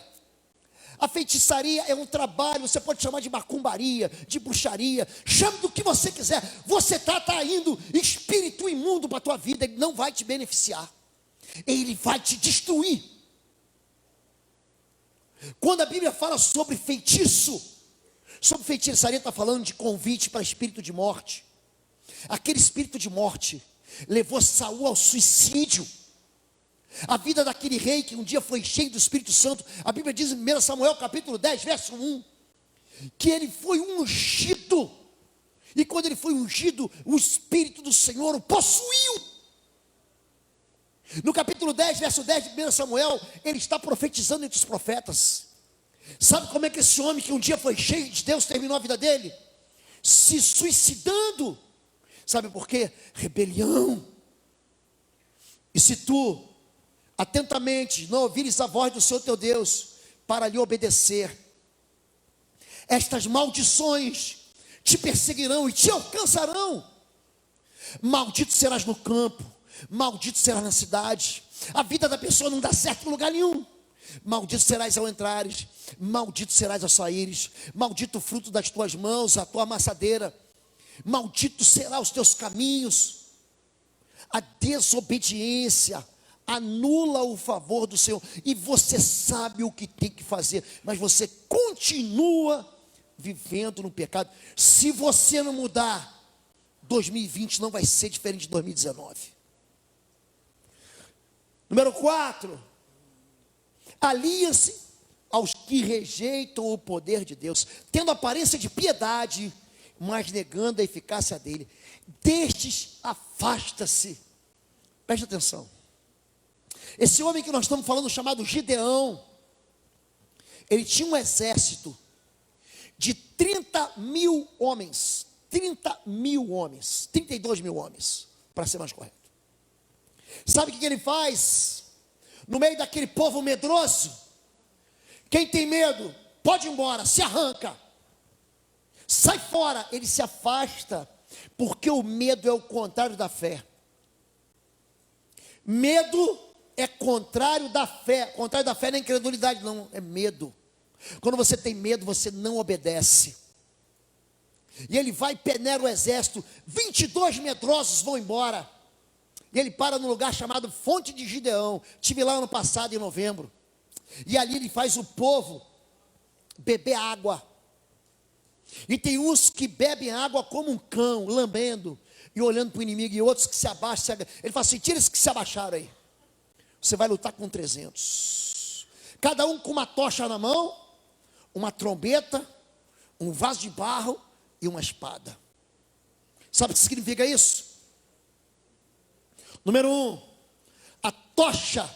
A feitiçaria é um trabalho, você pode chamar de macumbaria, de bruxaria, chame do que você quiser. Você está atraindo espírito imundo para a tua vida, ele não vai te beneficiar, ele vai te destruir. Quando a Bíblia fala sobre feitiço, sobre feitiçaria, está falando de convite para espírito de morte. Aquele espírito de morte levou Saul ao suicídio. A vida daquele rei que um dia foi cheio do Espírito Santo, a Bíblia diz em 1 Samuel capítulo 10, verso 1, que ele foi ungido, e quando ele foi ungido, o Espírito do Senhor o possuiu. No capítulo 10, verso 10 de 1 Samuel, ele está profetizando entre os profetas. Sabe como é que esse homem que um dia foi cheio de Deus terminou a vida dele? Se suicidando. Sabe por quê? Rebelião. E se tu atentamente não ouvires a voz do Senhor teu Deus para lhe obedecer, estas maldições te perseguirão e te alcançarão. Maldito serás no campo, maldito serás na cidade. A vida da pessoa não dá certo em lugar nenhum. Maldito serás ao entrares, maldito serás ao saíres. Maldito o fruto das tuas mãos, a tua amassadeira. Maldito serão os teus caminhos. A desobediência anula o favor do Senhor, e você sabe o que tem que fazer, mas você continua vivendo no pecado. Se você não mudar, 2020 não vai ser diferente de 2019. Número 4, alia-se aos que rejeitam o poder de Deus, tendo aparência de piedade, mas negando a eficácia dele. Destes afasta-se. Preste atenção. Esse homem que nós estamos falando, chamado Gideão, ele tinha um exército de 30 mil homens, 32 mil homens, para ser mais correto. Sabe o que ele faz? No meio daquele povo medroso, quem tem medo, pode ir embora, se arranca, sai fora. Ele se afasta, porque o medo é o contrário da fé. Medo é contrário da fé. Contrário da fé não é incredulidade, não, é medo. Quando você tem medo, você não obedece. E ele vai e peneira o exército. 22 medrosos vão embora. E ele para num lugar chamado Fonte de Gideão. Estive lá ano passado, em novembro. E ali ele faz o povo beber água. E tem uns que bebem água como um cão, lambendo e olhando para o inimigo, e outros que se abaixam. Ele fala assim: tira esses que se abaixaram aí. Você vai lutar com 300. Cada um com uma tocha na mão, uma trombeta, um vaso de barro e uma espada. Sabe o que significa isso? Número 1, a tocha,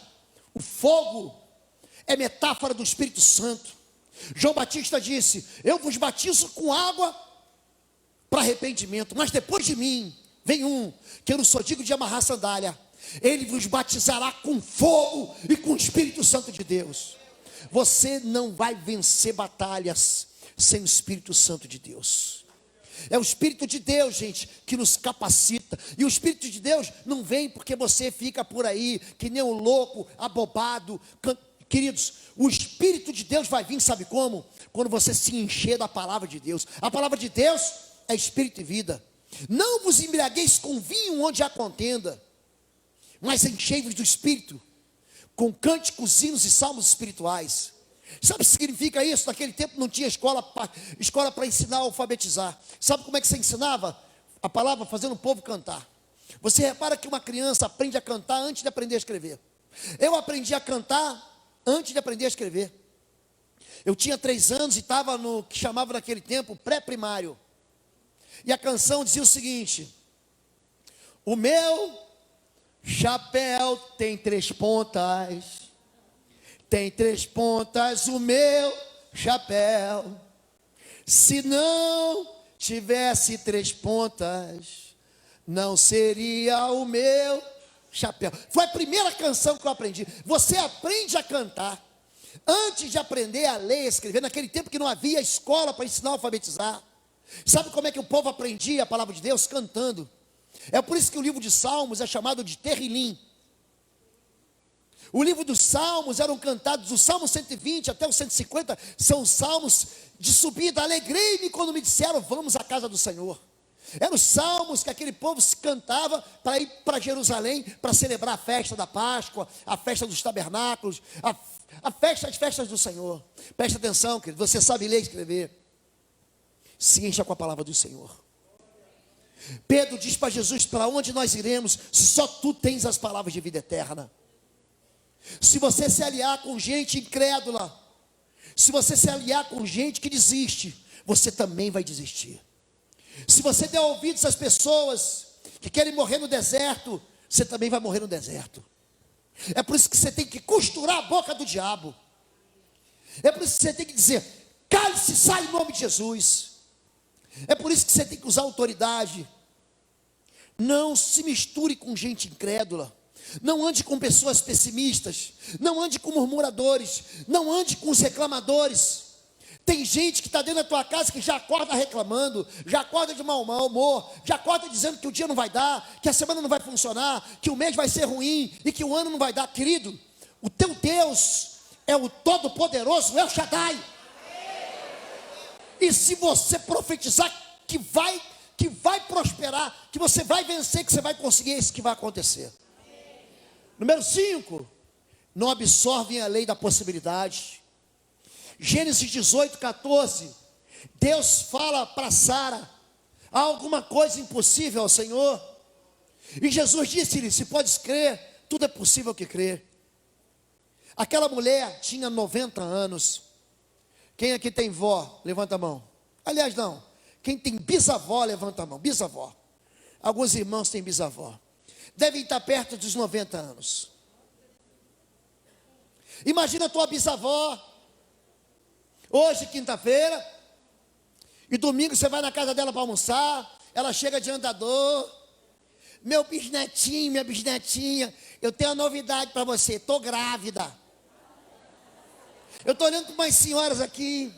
o fogo, é metáfora do Espírito Santo. João Batista disse: eu vos batizo com água para arrependimento, mas depois de mim vem um, que eu não sou digno de amarrar sandália. Ele vos batizará com fogo e com o Espírito Santo de Deus. Você não vai vencer batalhas sem o Espírito Santo de Deus. É o Espírito de Deus, gente, que nos capacita. E o Espírito de Deus não vem porque você fica por aí, que nem um louco, abobado. Queridos, o Espírito de Deus vai vir, sabe como? Quando você se encher da palavra de Deus. A palavra de Deus é Espírito e vida. Não vos embriagueis com vinho onde há contenda, mas enchei-vos do Espírito, com cânticos, hinos e salmos espirituais. Sabe o que significa isso? Naquele tempo não tinha escola para ensinar a alfabetizar. Sabe como é que você ensinava a palavra? Fazendo o povo cantar. Você repara que uma criança aprende a cantar antes de aprender a escrever. Eu aprendi a cantar antes de aprender a escrever. Eu tinha 3 anos e estava no que chamava naquele tempo pré-primário. E a canção dizia o seguinte: o meu chapéu tem 3 pontas, tem 3 pontas o meu chapéu. Se não tivesse 3 pontas, não seria o meu chapéu. Foi a primeira canção que eu aprendi. Você aprende a cantar antes de aprender a ler e escrever. Naquele tempo que não havia escola para ensinar a alfabetizar. Sabe como é que o povo aprendia a palavra de Deus? Cantando. É por isso que o livro de Salmos é chamado de Terrilim. O livro dos Salmos eram cantados, o Salmo 120 até o 150 são salmos de subida. Alegrei-me quando me disseram, vamos à casa do Senhor. Eram os salmos que aquele povo se cantava para ir para Jerusalém, para celebrar a festa da Páscoa, a festa dos tabernáculos, a festa, as festas do Senhor. Presta atenção, querido, você sabe ler e escrever. Se encha com a palavra do Senhor. Pedro diz para Jesus, para onde nós iremos, se só tu tens as palavras de vida eterna? Se você se aliar com gente incrédula, se você se aliar com gente que desiste, você também vai desistir. Se você der ouvidos às pessoas que querem morrer no deserto, você também vai morrer no deserto. É por isso que você tem que costurar a boca do diabo. É por isso que você tem que dizer, cale-se, sai em nome de Jesus. É por isso que você tem que usar autoridade. Não se misture com gente incrédula. Não ande com pessoas pessimistas. Não ande com murmuradores. Não ande com os reclamadores. Tem gente que está dentro da tua casa que já acorda reclamando, já acorda de mau humor, já acorda dizendo que o dia não vai dar, que a semana não vai funcionar, que o mês vai ser ruim e que o ano não vai dar. Querido, o teu Deus é o Todo-Poderoso, é o Shaddai. E se você profetizar que vai prosperar, que você vai vencer, que você vai conseguir, é isso que vai acontecer. Número 5, não absorvem a lei da possibilidade. Gênesis 18, 14, Deus fala para Sara, há alguma coisa impossível ao Senhor? E Jesus disse-lhe, se podes crer, tudo é possível que crê. Aquela mulher tinha 90 anos, quem aqui tem vó, levanta a mão. Aliás não, quem tem bisavó, levanta a mão, bisavó. Alguns irmãos têm bisavó, devem estar perto dos 90 anos. Imagina a tua bisavó, hoje quinta-feira, e domingo você vai na casa dela para almoçar, ela chega de andador, meu bisnetinho, minha bisnetinha, eu tenho uma novidade para você, estou grávida. Eu estou olhando para umas senhoras aqui,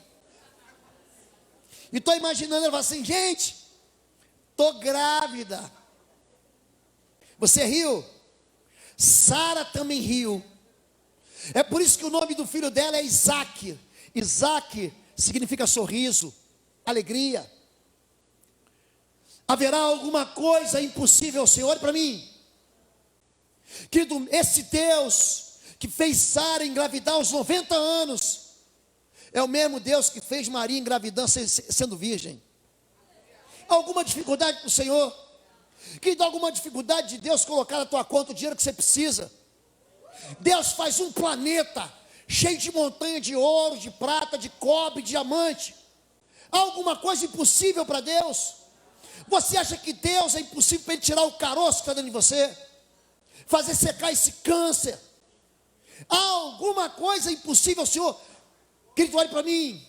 e estou imaginando, ela fala assim, gente, estou grávida. Você riu? Sara também riu. É por isso que o nome do filho dela é Isaac. Isaac significa sorriso, alegria. Haverá alguma coisa impossível ao Senhor? Para mim, querido, esse Deus que fez Sara engravidar aos 90 anos, é o mesmo Deus que fez Maria engravidar sendo virgem. Alguma dificuldade para o Senhor? Querido, alguma dificuldade de Deus colocar na tua conta o dinheiro que você precisa? Deus faz um planeta cheio de montanha de ouro, de prata, de cobre, de diamante. Há alguma coisa impossível para Deus? Você acha que Deus é impossível para Ele tirar o caroço que está dentro de você? Fazer secar esse câncer? Há alguma coisa impossível, Senhor? Querido, olhe para mim.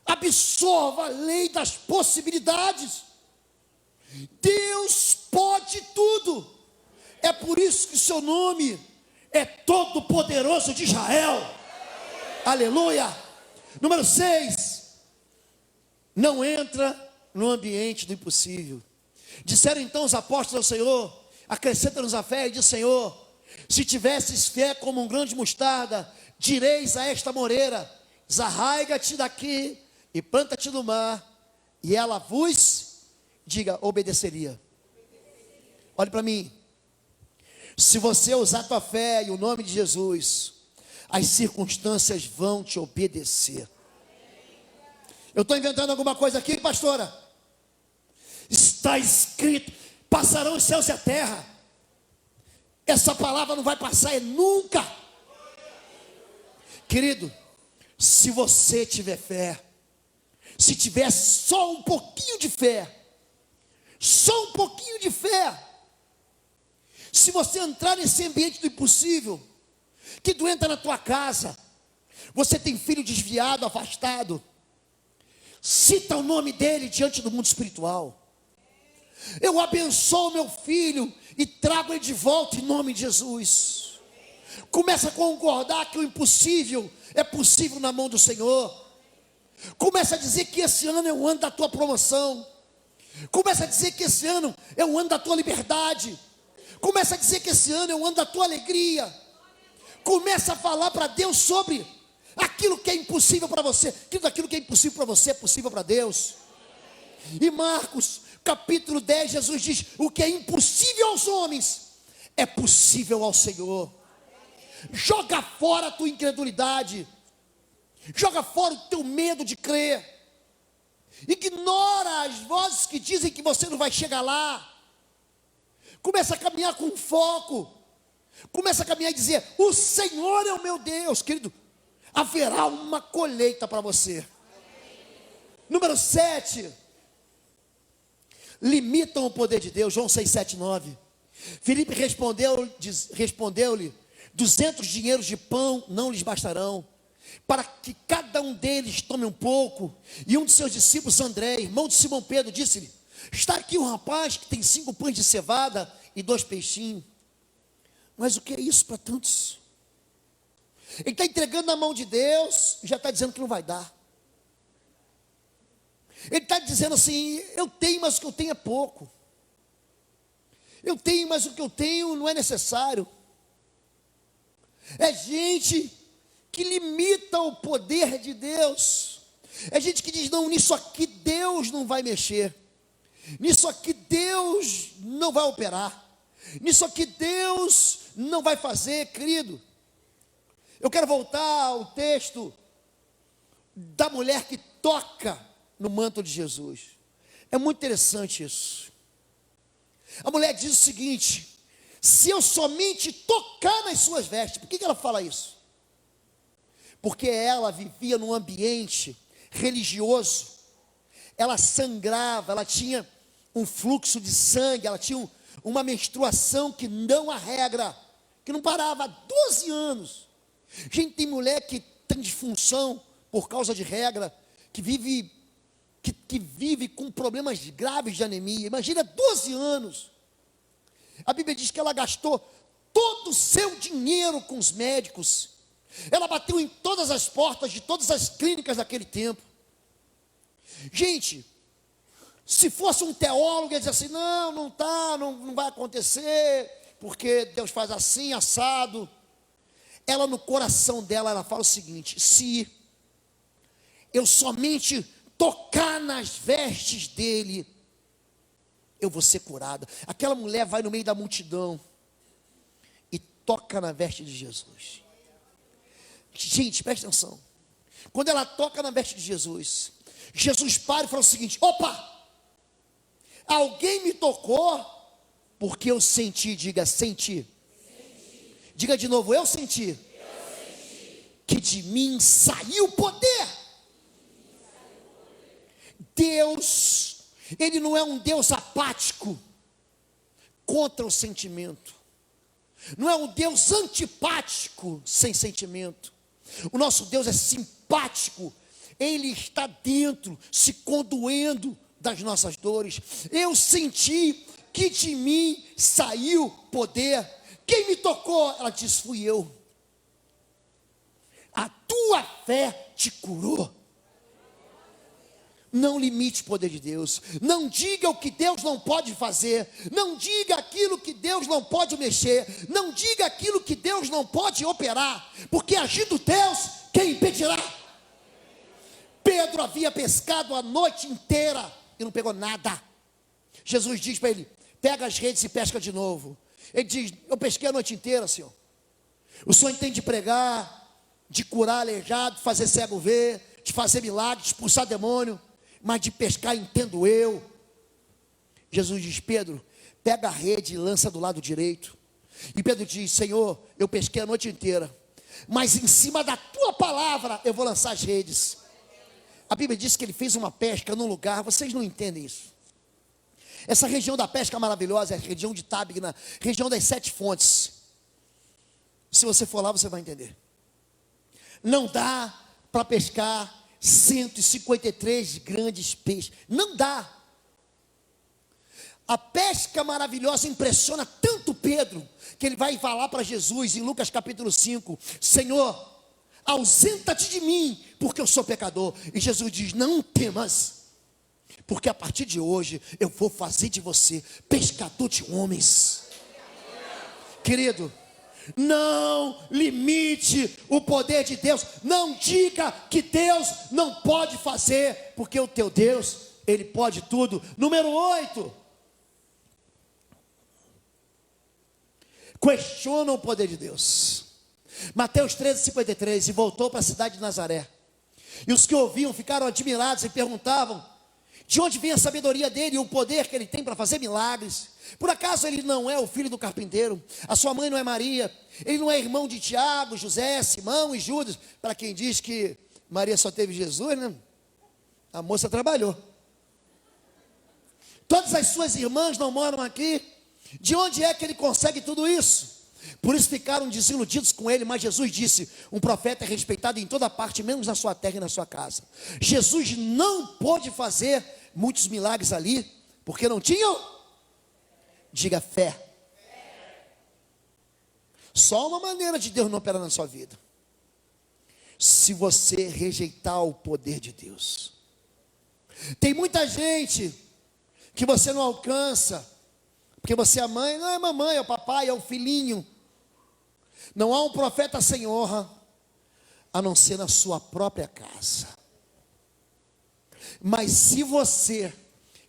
Absorva a lei das possibilidades. Deus pode tudo. É por isso que o seu nome é Todo-Poderoso de Israel. Aleluia. Número 6. não entra no ambiente do impossível. Disseram então os apóstolos ao Senhor: acrescenta-nos a fé. E disse: Senhor, se tivesses fé como um grão de mostarda, direis a esta moreira: desarraiga-te daqui e planta-te no mar, e ela vos, diga, obedeceria. Olhe para mim. Se você usar a tua fé e o nome de Jesus, as circunstâncias vão te obedecer. Eu estou inventando alguma coisa aqui, pastora? Está escrito: passarão os céus e a terra. Essa palavra não vai passar nunca. Querido, se você tiver fé, se tiver só um pouquinho de fé, só um pouquinho de fé, se você entrar nesse ambiente do impossível, que tu entra na tua casa, você tem filho desviado, afastado, cita o nome dele diante do mundo espiritual. Eu abençoo meu filho e trago ele de volta em nome de Jesus. Começa a concordar que o impossível é possível na mão do Senhor. Começa a dizer que esse ano é o ano da tua promoção. Começa a dizer que esse ano é o ano da tua liberdade. Começa a dizer que esse ano é o ano da tua alegria. Começa a falar para Deus sobre aquilo que é impossível para você. Aquilo que é impossível para você é possível para Deus. E Marcos capítulo 10, Jesus diz: o que é impossível aos homens é possível ao Senhor. Joga fora a tua incredulidade. Joga fora o teu medo de crer. Ignora as vozes que dizem que você não vai chegar lá. Começa a caminhar com foco. Começa a caminhar e dizer: o Senhor é o meu Deus. Querido, haverá uma colheita para você. Número 7. Limitam o poder de Deus. João 6, 7, 9. Filipe respondeu-lhe: 200 dinheiros de pão não lhes bastarão, para que cada um deles tome um pouco. E um de seus discípulos, André, irmão de Simão Pedro, disse-lhe: está aqui um rapaz que tem 5 pães de cevada e 2 peixinhos. Mas o que é isso para tantos? Ele está entregando na mão de Deus e já está dizendo que não vai dar. Ele está dizendo assim: eu tenho, mas o que eu tenho é pouco. Eu tenho, mas o que eu tenho não é necessário. É gente que limita o poder de Deus. É gente que diz: não, nisso aqui Deus não vai mexer. Nisso aqui Deus não vai operar. Nisso aqui Deus não vai fazer. Querido, eu quero voltar ao texto da mulher que toca no manto de Jesus. É muito interessante isso. A mulher diz o seguinte: se eu somente tocar nas suas vestes. Por que ela fala isso? Porque ela vivia num ambiente religioso. Ela sangrava, ela tinha um fluxo de sangue, ela tinha uma menstruação que não há regra, que não parava há 12 anos. Gente, tem mulher que tem disfunção por causa de regra, que vive com problemas graves de anemia. Imagina 12 anos. A Bíblia diz que ela gastou todo o seu dinheiro com os médicos. Ela bateu em todas as portas de todas as clínicas daquele tempo. Gente, se fosse um teólogo, ia dizer assim: não vai acontecer, porque Deus faz assim, assado. Ela, no coração dela, ela fala o seguinte: se eu somente tocar nas vestes dele, eu vou ser curada. Aquela mulher vai no meio da multidão e toca na veste de Jesus. Gente, preste atenção. Quando ela toca na veste de Jesus, Jesus para e fala o seguinte: opa! Alguém me tocou, porque eu senti. Diga, senti. Diga de novo: eu senti. Que de mim saiu poder. Deus, Ele não é um Deus apático contra o sentimento. Não é um Deus antipático sem sentimento. O nosso Deus é simpático. Ele está dentro, se condoendo das nossas dores. Eu senti que de mim saiu poder. Quem me tocou? Ela disse: fui eu. A tua fé te curou. Não limite o poder de Deus. Não diga o que Deus não pode fazer. Não diga aquilo que Deus não pode mexer. Não diga aquilo que Deus não pode operar. Porque agindo Deus, quem impedirá? Pedro havia pescado a noite inteira e não pegou nada. Jesus diz para ele: pega as redes e pesca de novo. Ele diz: eu pesquei a noite inteira, Senhor. O Senhor entende de pregar, de curar aleijado, de fazer cego ver, de fazer milagre, de expulsar demônio, mas de pescar entendo eu. Jesus diz: Pedro, pega a rede e lança do lado direito. E Pedro diz: Senhor, eu pesquei a noite inteira, mas em cima da tua palavra eu vou lançar as redes. A Bíblia diz que ele fez uma pesca num lugar, vocês não entendem isso. Essa região da pesca maravilhosa é a região de Tábigna, região das 7 fontes. Se você for lá, você vai entender. Não dá para pescar 153 grandes peixes. Não dá. A pesca maravilhosa impressiona tanto Pedro, que ele vai falar para Jesus em Lucas capítulo 5: Senhor, ausenta-te de mim, porque eu sou pecador. E Jesus diz: não temas, porque a partir de hoje eu vou fazer de você pescador de homens. Querido, não limite o poder de Deus. Não diga que Deus não pode fazer, porque o teu Deus, Ele pode tudo. Número 8. Questiona o poder de Deus. Mateus 13:53. E voltou para a cidade de Nazaré. E os que ouviam ficaram admirados e perguntavam: de onde vem a sabedoria dele e o poder que ele tem para fazer milagres? Por acaso ele não é o filho do carpinteiro? A sua mãe não é Maria? Ele não é irmão de Tiago, José, Simão e Judas? Para quem diz que Maria só teve Jesus, né? A moça trabalhou. Todas as suas irmãs não moram aqui? De onde é que ele consegue tudo isso? Por isso ficaram desiludidos com ele, mas Jesus disse: um profeta é respeitado em toda parte, menos na sua terra e na sua casa. Jesus não pôde fazer muitos milagres ali, porque não tinham, diga, fé. Só uma maneira de Deus não operar na sua vida: se você rejeitar o poder de Deus. Tem muita gente que você não alcança, porque você é a mãe. Não é a mamãe, é o papai, é o filhinho. Não há um profeta sem honra, a não ser na sua própria casa. Mas se você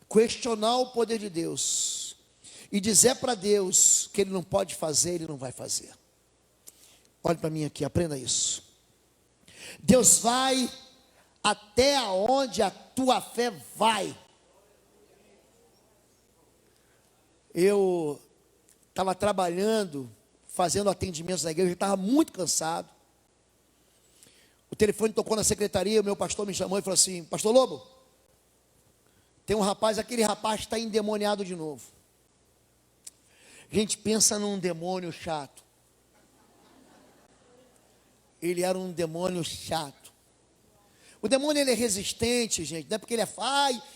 questionar o poder de Deus e dizer para Deus que Ele não pode fazer, Ele não vai fazer. Olhe para mim aqui, aprenda isso. Deus vai até onde a tua fé vai. Eu estava trabalhando, fazendo atendimentos na igreja, eu estava muito cansado. O telefone tocou na secretaria, o meu pastor me chamou e falou assim: Pastor Lobo, tem um rapaz, aquele rapaz está endemoniado de novo. A gente pensa num demônio chato. Ele era um demônio chato. O demônio, ele é resistente, gente. Não é porque ele é,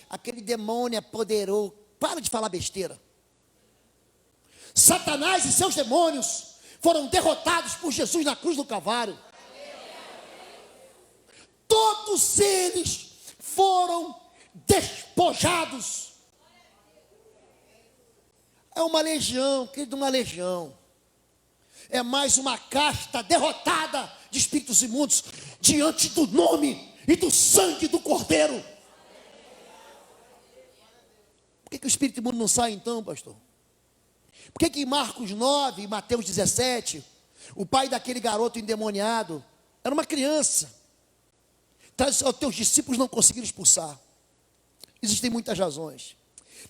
aquele demônio é poderoso. Para de falar besteira. Satanás e seus demônios foram derrotados por Jesus na cruz do Calvário. Todos eles foram despojados. É uma legião, querido, uma legião. É mais uma casta derrotada de espíritos imundos diante do nome e do sangue do Cordeiro. Por que o espírito imundo não sai então, pastor? Por que em Marcos 9 e Mateus 17, o pai daquele garoto endemoniado era uma criança? Os teus discípulos não conseguiram expulsar. Existem muitas razões.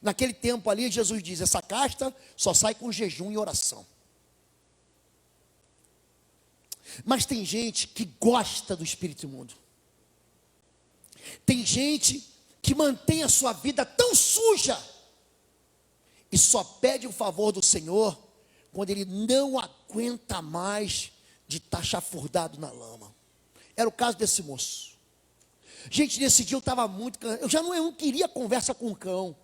Naquele tempo ali, Jesus diz: essa casta só sai com jejum e oração. Mas tem gente que gosta do espírito imundo. Tem gente que mantém a sua vida tão suja e só pede o favor do Senhor quando ele não aguenta mais de estar chafurdado na lama. Era o caso desse moço. Gente, nesse dia eu estava muito cansado. Eu não queria conversa com o cão.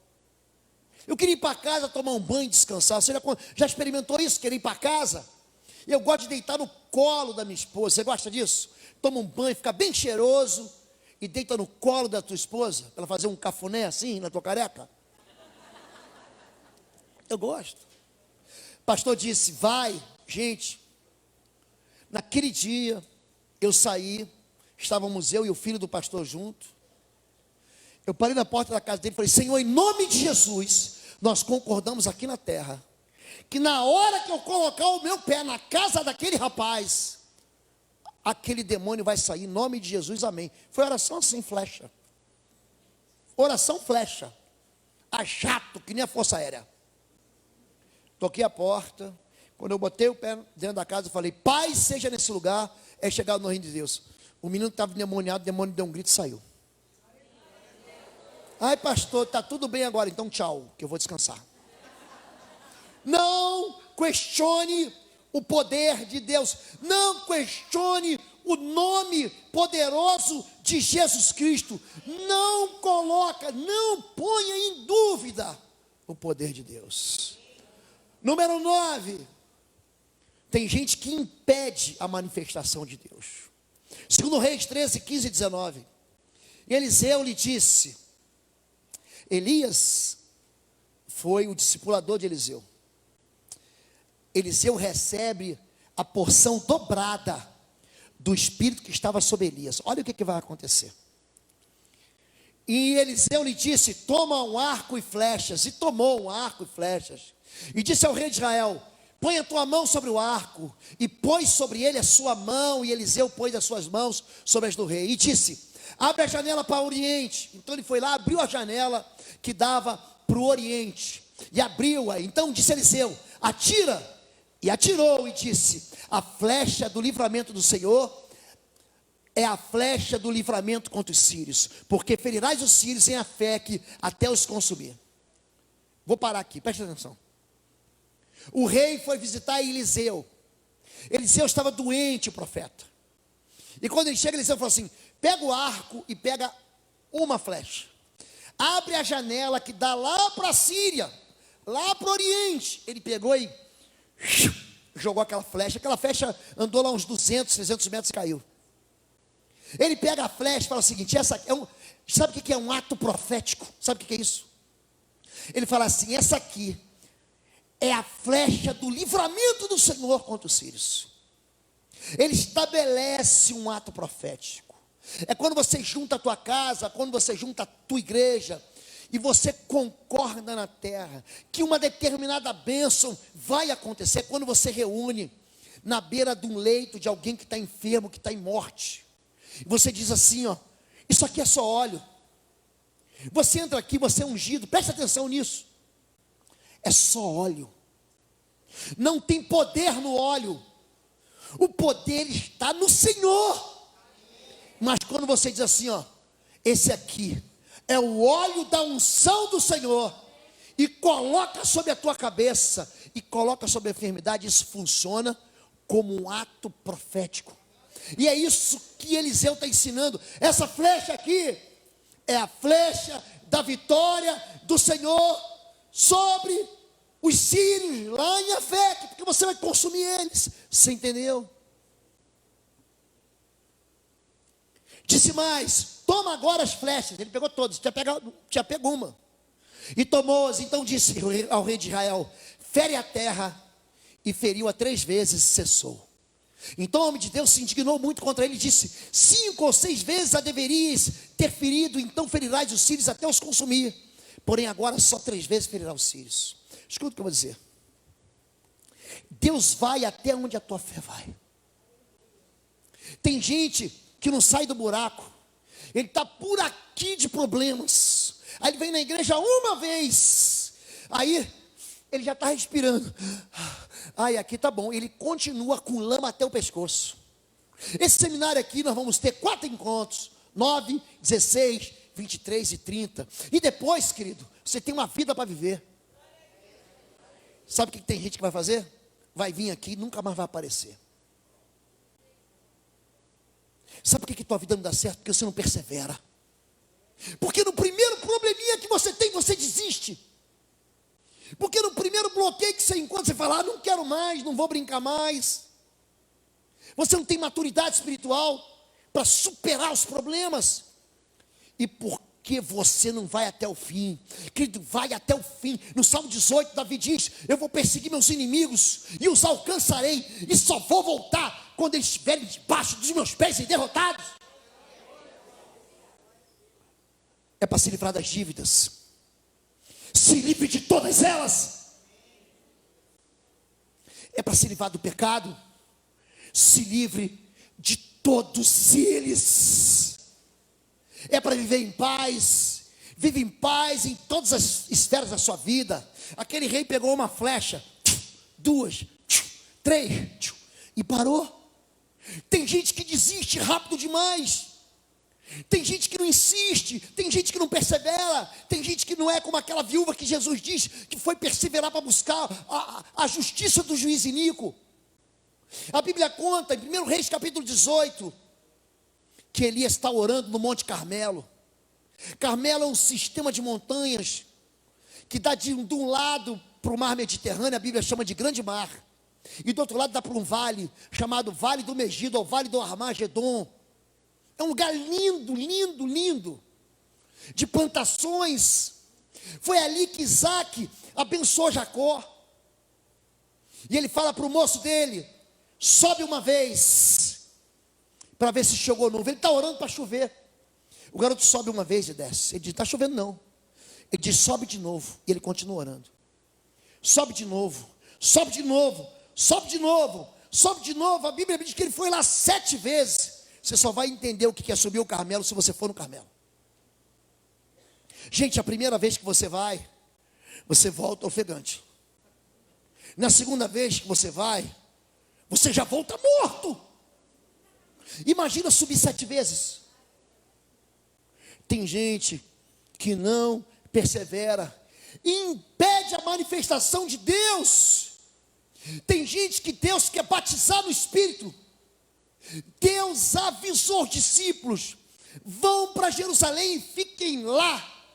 Eu queria ir para casa, tomar um banho e descansar. Você já experimentou isso, querer ir para casa? Eu gosto de deitar no colo da minha esposa. Você gosta disso? Toma um banho, fica bem cheiroso e deita no colo da tua esposa, para ela fazer um cafuné assim na tua careca? Eu gosto. O pastor disse, vai, gente. Naquele dia, eu saí, estávamos eu e o filho do pastor junto. Eu parei na porta da casa dele e falei, Senhor, em nome de Jesus, nós concordamos aqui na terra, que na hora que eu colocar o meu pé na casa daquele rapaz, aquele demônio vai sair, em nome de Jesus, amém. Foi oração assim, flecha. Oração flecha. A jato, que nem a Força Aérea. Toquei a porta. Quando eu botei o pé dentro da casa, eu falei, paz seja nesse lugar, é chegar no reino de Deus. O menino estava endemoniado, o demônio deu um grito e saiu. Ai, pastor, está tudo bem agora, então tchau, que eu vou descansar. Não questione o poder de Deus, não questione o nome poderoso de Jesus Cristo, não ponha em dúvida o poder de Deus. Número 9, tem gente que impede a manifestação de Deus. Segundo Reis 13, 15 e 19, Eliseu lhe disse, Elias foi o discipulador de Eliseu. Eliseu recebe a porção dobrada do Espírito que estava sobre Elias. Olha o que vai acontecer. E Eliseu lhe disse, toma um arco e flechas. E tomou um arco e flechas. E disse ao rei de Israel, põe a tua mão sobre o arco. E pôs sobre ele a sua mão. E Eliseu pôs as suas mãos sobre as do rei. E disse, abre a janela para o oriente. Então ele foi lá, abriu a janela que dava para o oriente. E abriu-a. Então disse Eliseu, atira. E atirou e disse, a flecha do livramento do Senhor é a flecha do livramento contra os sírios, porque ferirás os sírios em Afeque até os consumir. Vou parar aqui, presta atenção. O rei foi visitar Eliseu. Eliseu estava doente, o profeta. E quando ele chega, Eliseu falou assim, pega o arco e pega uma flecha. Abre a janela que dá lá para a Síria, lá para o Oriente. Ele pegou e jogou aquela flecha andou lá uns 200, 300 metros e caiu. Ele pega a flecha e fala o seguinte, sabe o que é um ato profético? Sabe o que é isso? Ele fala assim, essa aqui é a flecha do livramento do Senhor contra os sírios. Ele estabelece um ato profético. É quando você junta a tua casa, quando você junta a tua igreja, e você concorda na terra, que uma determinada bênção vai acontecer, quando você reúne na beira de um leito de alguém que está enfermo, que está em morte, e você diz assim, ó, isso aqui é só óleo, você entra aqui, você é ungido, presta atenção nisso, é só óleo, não tem poder no óleo, o poder está no Senhor, mas quando você diz assim, ó, esse aqui é o óleo da unção do Senhor, e coloca sobre a tua cabeça, e coloca sobre a enfermidade, isso funciona como um ato profético, e é isso que Eliseu está ensinando, essa flecha aqui, é a flecha da vitória do Senhor, sobre os sírios, lá em Afeque, porque você vai consumir eles, você entendeu? Disse mais, toma agora as flechas. Ele pegou todas, tinha pego uma. E tomou-as, então disse ao rei de Israel, fere a terra, e feriu-a 3 vezes e cessou. Então o homem de Deus se indignou muito contra ele e disse, 5 ou 6 vezes a deverias ter ferido, então ferirás os sírios até os consumir. Porém agora só 3 vezes ferirá os sírios. Escuta o que eu vou dizer. Deus vai até onde a tua fé vai. Tem gente que não sai do buraco, ele está por aqui de problemas, aí ele vem na igreja uma vez, aí ele já está respirando, ai aqui tá bom, ele continua com lama até o pescoço. Esse seminário aqui nós vamos ter 4 encontros, 9, 16, 23 e 30, e depois, querido, você tem uma vida para viver. Sabe o que tem gente que vai fazer? Vai vir aqui e nunca mais vai aparecer. Sabe por que tua vida não dá certo? Porque você não persevera. Porque no primeiro probleminha que você tem, você desiste. Porque no primeiro bloqueio que você encontra, você fala, não quero mais, não vou brincar mais. Você não tem maturidade espiritual para superar os problemas. E por que você não vai até o fim? Querido, vai até o fim. No Salmo 18, Davi diz: eu vou perseguir meus inimigos e os alcançarei, e só vou voltar quando eles estiverem debaixo dos meus pés e derrotados. É para se livrar das dívidas. Se livre de todas elas. É para se livrar do pecado. Se livre de todos eles. É para viver em paz. Vive em paz em todas as esferas da sua vida. Aquele rei pegou uma flecha, 2, 3, e parou. Tem gente que desiste rápido demais. Tem gente que não insiste, tem gente que não persevera, tem gente que não é como aquela viúva que Jesus diz, que foi perseverar para buscar a justiça do juiz iníquo. A Bíblia conta, em 1 Reis capítulo 18, que Elias está orando no Monte Carmelo. Carmelo é um sistema de montanhas, que dá de um lado para o mar Mediterrâneo, a Bíblia chama de grande mar, e do outro lado dá para um vale, chamado Vale do Megido, ou Vale do Armagedon. É um lugar lindo, lindo, lindo, de plantações. Foi ali que Isaac abençoou Jacó. E ele fala para o moço dele: sobe uma vez, para ver se chegou nuvem. Ele está orando para chover. O garoto sobe uma vez e desce. Ele diz: está chovendo não. Ele diz: sobe de novo. E ele continua orando. Sobe de novo, sobe de novo, sobe de novo, sobe de novo. A Bíblia diz que ele foi lá 7 vezes. Você só vai entender o que é subir o Carmelo se você for no Carmelo. Gente, a primeira vez que você vai, você volta ofegante. Na segunda vez que você vai, você já volta morto. Imagina subir 7 vezes. Tem gente que não persevera e impede a manifestação de Deus. Tem gente que Deus quer batizar no Espírito. Deus avisou os discípulos: vão para Jerusalém e fiquem lá,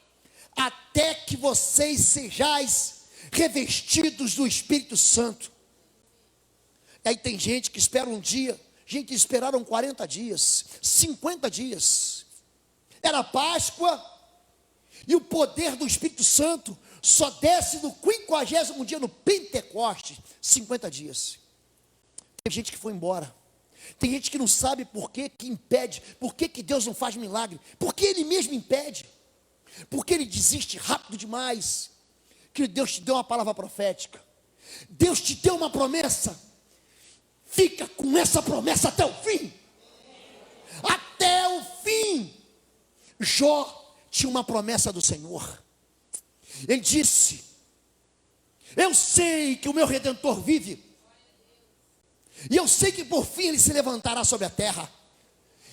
até que vocês sejais revestidos do Espírito Santo. E aí tem gente que espera um dia. Gente, esperaram 40 dias, 50 dias. Era Páscoa, e o poder do Espírito Santo só desce no 50º dia, no Pentecostes. 50 dias. Tem gente que foi embora. Tem gente que não sabe por que impede, por que Deus não faz milagre, porque Ele mesmo impede, porque Ele desiste rápido demais. Que Deus te deu uma palavra profética, Deus te deu uma promessa, fica com essa promessa até o fim. Até o fim. Jó tinha uma promessa do Senhor. Ele disse: eu sei que o meu Redentor vive, e eu sei que por fim ele se levantará sobre a terra.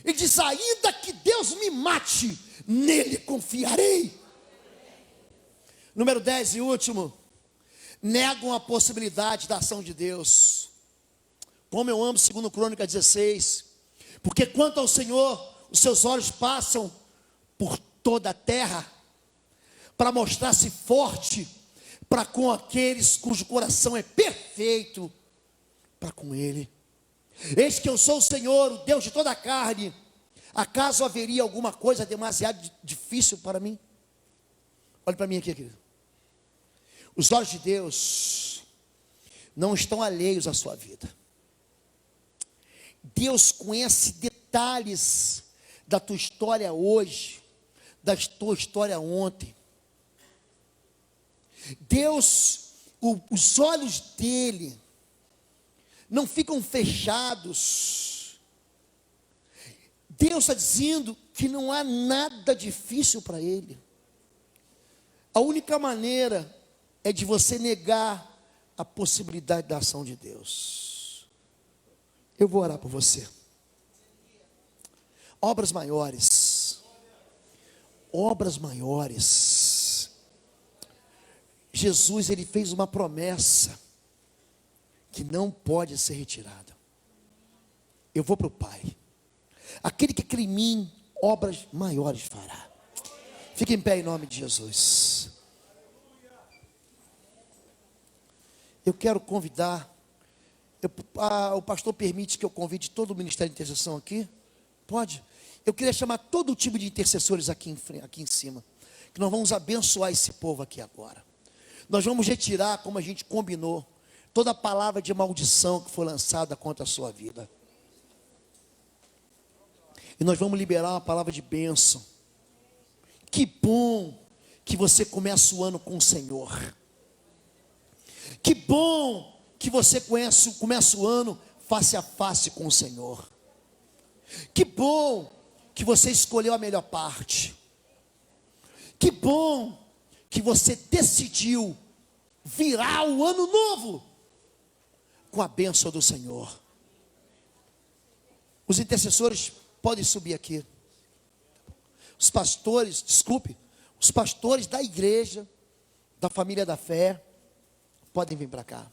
Ele diz: ainda que Deus me mate, nele confiarei. Número 10 e último: negam a possibilidade da ação de Deus. Como eu amo 2 Crônicas 16. Porque quanto ao Senhor, os seus olhos passam por toda a terra, para mostrar-se forte para com aqueles cujo coração é perfeito para com Ele. Eis que eu sou o Senhor, o Deus de toda a carne. Acaso haveria alguma coisa demasiado difícil para mim? Olhe para mim aqui, querido. Os olhos de Deus não estão alheios à sua vida. Deus conhece detalhes da tua história hoje, da tua história ontem. Deus, os olhos dele não ficam fechados. Deus está dizendo que não há nada difícil para Ele. A única maneira é de você negar a possibilidade da ação de Deus. Eu vou orar por você. Obras maiores. Obras maiores. Jesus, Ele fez uma promessa que não pode ser retirada. Eu vou para o Pai. Aquele que crê em mim, obras maiores fará. Fique em pé em nome de Jesus. Eu quero convidar, o pastor permite que eu convide todo o Ministério de Intercessão aqui? Pode? Eu queria chamar todo tipo de intercessores aqui em cima, que nós vamos abençoar esse povo aqui agora. Nós vamos retirar, como a gente combinou, toda palavra de maldição que foi lançada contra a sua vida. E nós vamos liberar uma palavra de bênção. Que bom que você começa o ano com o Senhor. Que bom que você começa o ano face a face com o Senhor. Que bom que você escolheu a melhor parte. Que bom que você decidiu virar o ano novo com a bênção do Senhor. Os intercessores podem subir aqui. Os pastores da igreja, da família da fé, podem vir para cá.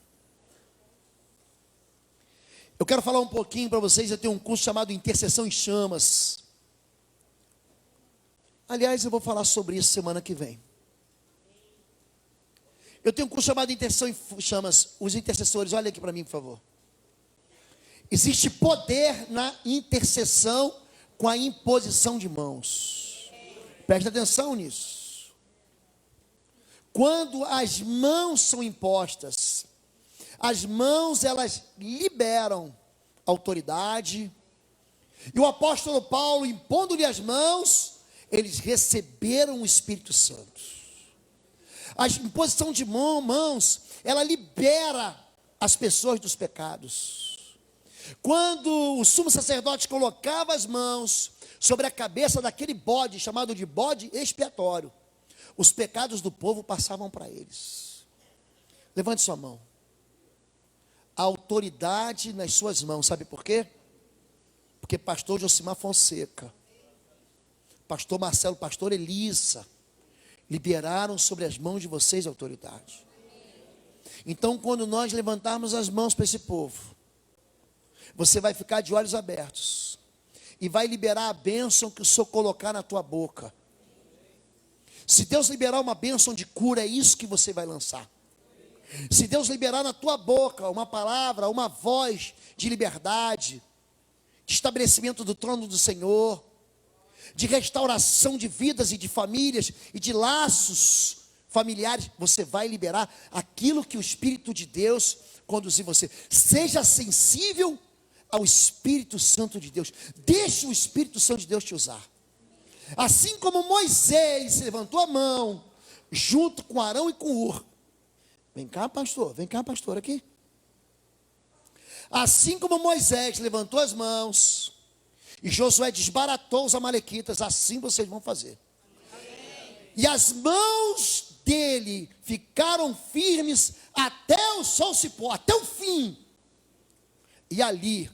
Eu quero falar um pouquinho para vocês. Eu tenho um curso chamado Intercessão em Chamas. Aliás, eu vou falar sobre isso semana que vem. Eu tenho um curso chamado Intercessão em Chamas. Os intercessores, olha aqui para mim, por favor. Existe poder na intercessão com a imposição de mãos. Preste atenção nisso. Quando as mãos são impostas, as mãos, elas liberam autoridade. E o apóstolo Paulo, impondo-lhe as mãos, eles receberam o Espírito Santo. A imposição de mãos, ela libera as pessoas dos pecados. Quando o sumo sacerdote colocava as mãos sobre a cabeça daquele bode, chamado de bode expiatório, os pecados do povo passavam para eles. Levante sua mão. A autoridade nas suas mãos, sabe por quê? Porque pastor Josimar Fonseca, pastor Marcelo, pastor Elissa, liberaram sobre as mãos de vocês a autoridade. Então, quando nós levantarmos as mãos para esse povo, você vai ficar de olhos abertos e vai liberar a bênção que o Senhor colocar na tua boca. Se Deus liberar uma bênção de cura, é isso que você vai lançar. Se Deus liberar na tua boca uma palavra, uma voz de liberdade, de estabelecimento do trono do Senhor, de restauração de vidas e de famílias e de laços familiares, você vai liberar aquilo que o Espírito de Deus conduzir você. Seja sensível ao Espírito Santo de Deus. Deixe o Espírito Santo de Deus te usar. Assim como Moisés levantou a mão junto com Arão e com Ur. Vem cá, pastor, aqui. Assim como Moisés levantou as mãos e Josué desbaratou os amalequitas, assim vocês vão fazer. E as mãos dele ficaram firmes até o sol se pôr, até o fim. E ali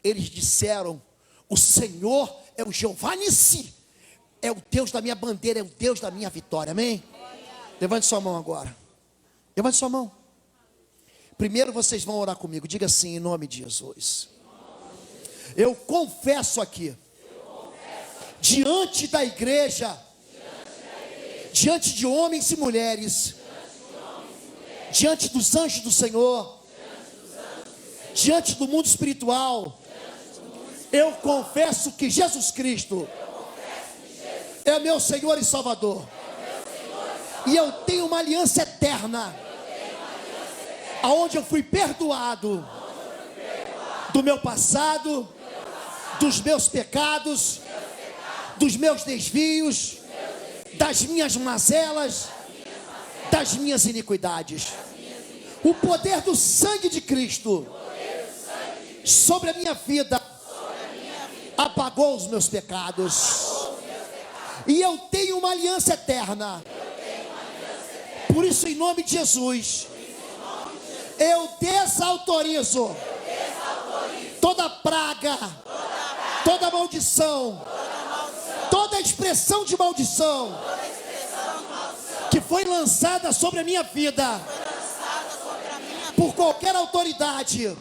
eles disseram: o Senhor é o Jeová Nissi, é o Deus da minha bandeira, é o Deus da minha vitória. Amém? Levante sua mão agora. Levante sua mão. Primeiro vocês vão orar comigo. Diga assim, em nome de Jesus. Eu confesso aqui, diante da igreja, diante de homens e mulheres, diante dos anjos do Senhor, diante do mundo espiritual, eu confesso que Jesus Cristo é meu Senhor e Salvador. E eu tenho uma aliança eterna, aonde eu fui perdoado do meu passado, dos meus pecados, dos meus desvios, das minhas mazelas, das minhas iniquidades. O poder do sangue de Cristo sobre a minha vida apagou os meus pecados. E eu tenho uma aliança eterna. Por isso, em nome de Jesus, eu desautorizo toda praga, toda maldição, toda expressão de maldição que foi lançada sobre a minha vida por qualquer autoridade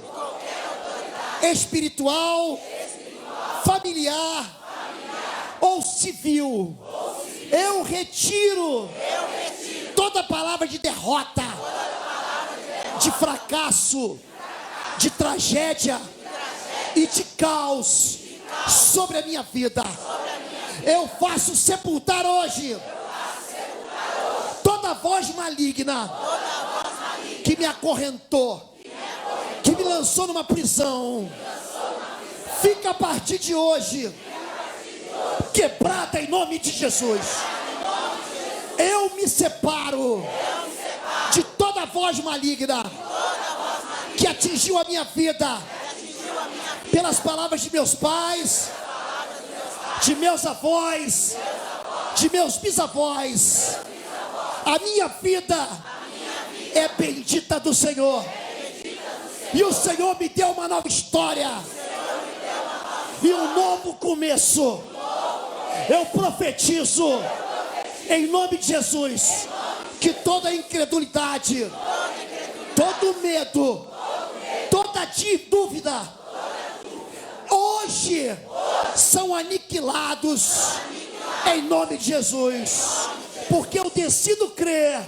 espiritual, familiar ou civil. Eu retiro toda palavra de derrota, de fracasso, de tragédia e de caos sobre a minha vida. Eu faço sepultar hoje toda voz maligna que me acorrentou, que me lançou numa prisão. Fica a partir de hoje quebrada em nome de Jesus. Eu me separo de toda voz maligna que atingiu a minha vida pelas palavras de meus pais, de meus avós, de meus bisavós. A minha vida é bendita do Senhor. E o Senhor me deu uma nova história e um novo começo. Eu profetizo em nome de Jesus que toda incredulidade, todo medo, toda dúvida hoje são aniquilados em nome de Jesus, porque eu decido crer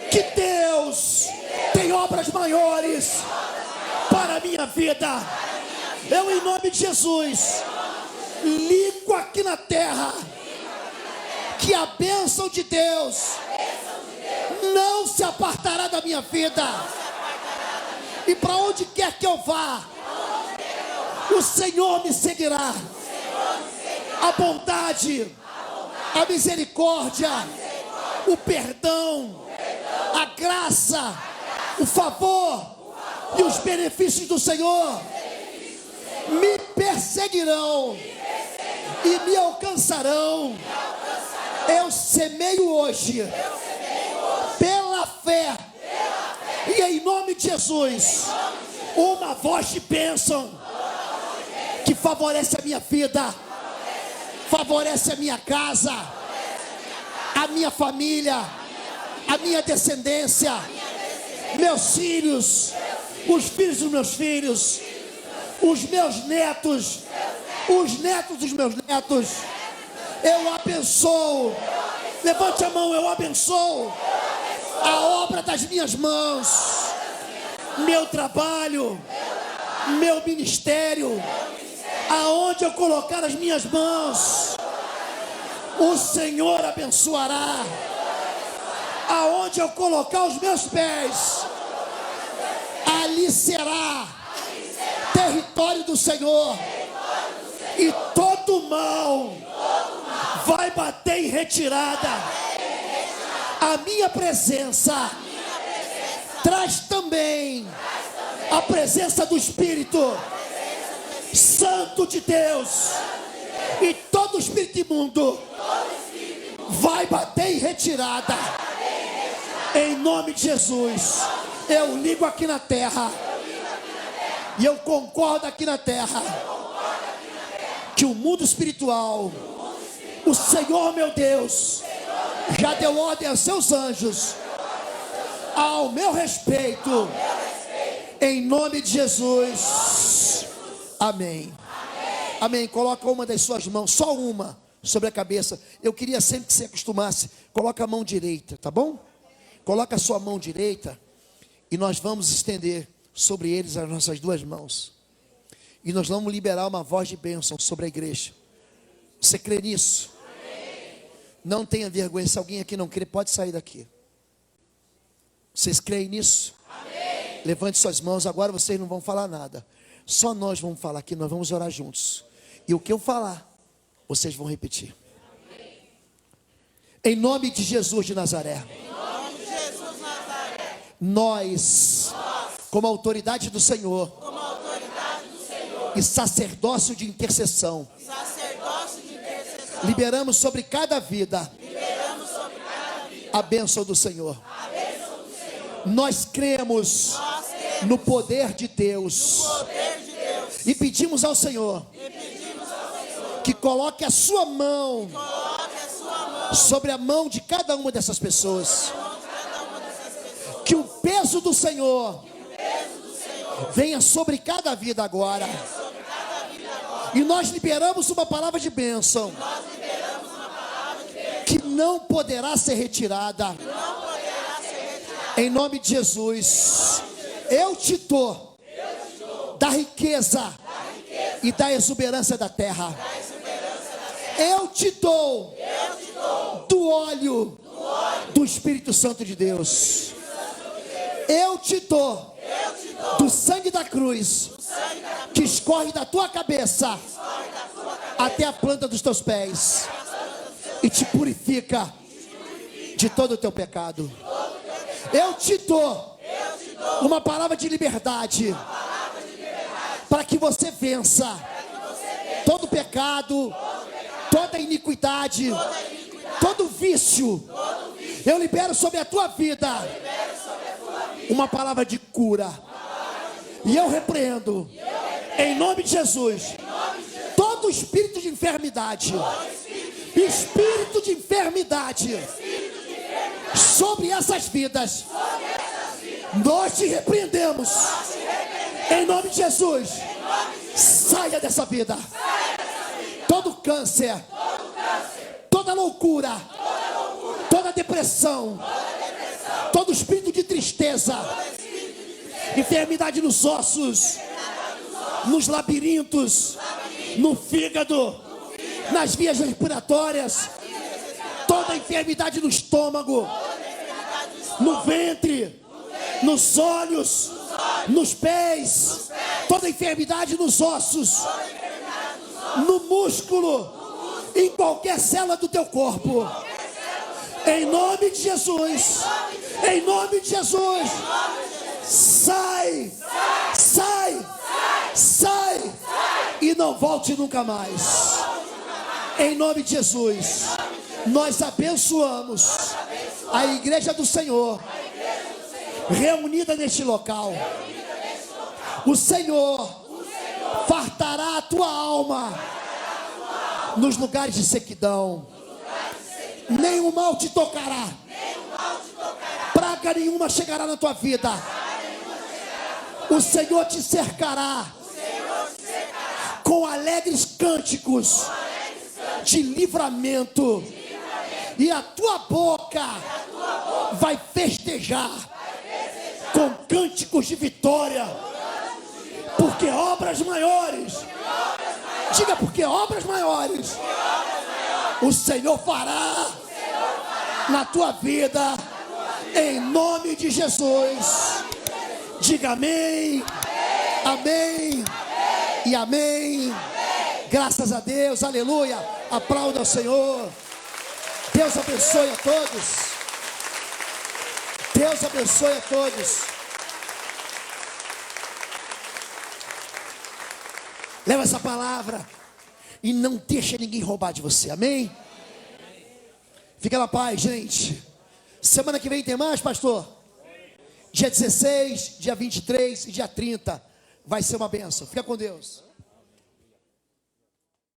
que Deus tem obras maiores para a minha vida. Eu, em nome de Jesus, ligo aqui na terra que a bênção de Deus não se apartará da minha vida, e para onde quer que eu vá, o Senhor me seguirá. A bondade, a misericórdia, o perdão, a graça, o favor e os benefícios do Senhor me perseguirão e me alcançarão. Eu semeio hoje pela fé, e em nome de Jesus, uma voz de bênção que favorece a minha vida, favorece a minha casa, a minha família, a minha descendência, meus filhos, os filhos dos meus filhos, os meus netos, os netos dos meus netos. Eu abençoo. Levante a mão, eu abençoo a obra das minhas mãos, meu trabalho, meu ministério. Aonde eu colocar as minhas mãos, o Senhor abençoará. Aonde eu colocar os meus pés, ali será território do Senhor. E todo mal vai bater em retirada. A minha presença traz também a presença do Espírito Santo de Deus. E todo espírito imundo vai bater em retirada. Em nome de Jesus, eu ligo aqui na terra, e eu concordo aqui na terra, que o mundo espiritual, o Senhor meu Deus, já deu ordem aos seus anjos ao meu respeito, em nome de Jesus. Amém. Amém. Coloca uma das suas mãos, só uma, sobre a cabeça. Eu queria sempre que você acostumasse. Coloca a mão direita, tá bom? Coloca a sua mão direita, e nós vamos estender sobre eles as nossas duas mãos, e nós vamos liberar uma voz de bênção sobre a igreja. Você crê nisso? Amém. Não tenha vergonha. Se alguém aqui não crê, pode sair daqui. Vocês creem nisso? Amém. Levante suas mãos. Agora vocês não vão falar nada, só nós vamos falar aqui. Nós vamos orar juntos, e o que eu falar, vocês vão repetir. Amém. Em nome de Jesus de Nazaré, nós, como autoridade do Senhor, e sacerdócio de intercessão, liberamos sobre cada vida a bênção do Senhor. Nós cremos no poder de Deus, e pedimos ao Senhor que coloque a sua mão sobre a mão de cada uma dessas pessoas. Que o peso do Senhor venha sobre cada vida agora. E nós liberamos uma palavra de bênção que não poderá ser retirada. Em nome de Jesus, eu te dou da riqueza e da exuberância da terra. Eu te dou do óleo do Espírito Santo de Deus. Eu te dou do sangue da cruz que escorre da tua cabeça até a planta dos teus pés e te purifica de todo o teu pecado. Eu te dou uma palavra de liberdade para que você vença todo pecado, toda iniquidade, todo vício. Eu libero sobre a tua vida uma palavra de cura. E eu repreendo em nome de Jesus todo espírito de enfermidade, sobre essas vidas. Nós te repreendemos em nome de Jesus. Saia dessa vida. Todo câncer, toda loucura, toda depressão, todo espírito de tristeza, enfermidade nos ossos, nos labirintos, no fígado, nas vias respiratórias, toda enfermidade no estômago, no ventre, nos olhos, nos pés, toda enfermidade nos ossos, no músculo, em qualquer célula do teu corpo. Em nome de Jesus, em nome de Jesus, sai, sai, sai e não volte nunca mais. Em nome de Jesus, nós abençoamos a igreja do Senhor reunida neste local. O Senhor fartará a tua alma nos lugares de sequidão. Nenhum mal te tocará. Praga nenhuma chegará na tua vida. O Senhor te cercará com alegres cânticos de livramento. E a tua boca vai festejar com cânticos de vitória. Porque obras maiores, diga, porque obras maiores o Senhor fará na tua vida, em nome de Jesus. Diga amém, amém e amém. Graças a Deus, aleluia. Aplauda ao Senhor. Deus abençoe a todos. Deus abençoe a todos. Leva essa palavra e não deixa ninguém roubar de você, amém? Fica na paz, gente. Semana que vem tem mais, pastor? Dia 16, dia 23 e dia 30 vai ser uma bênção. Fica com Deus.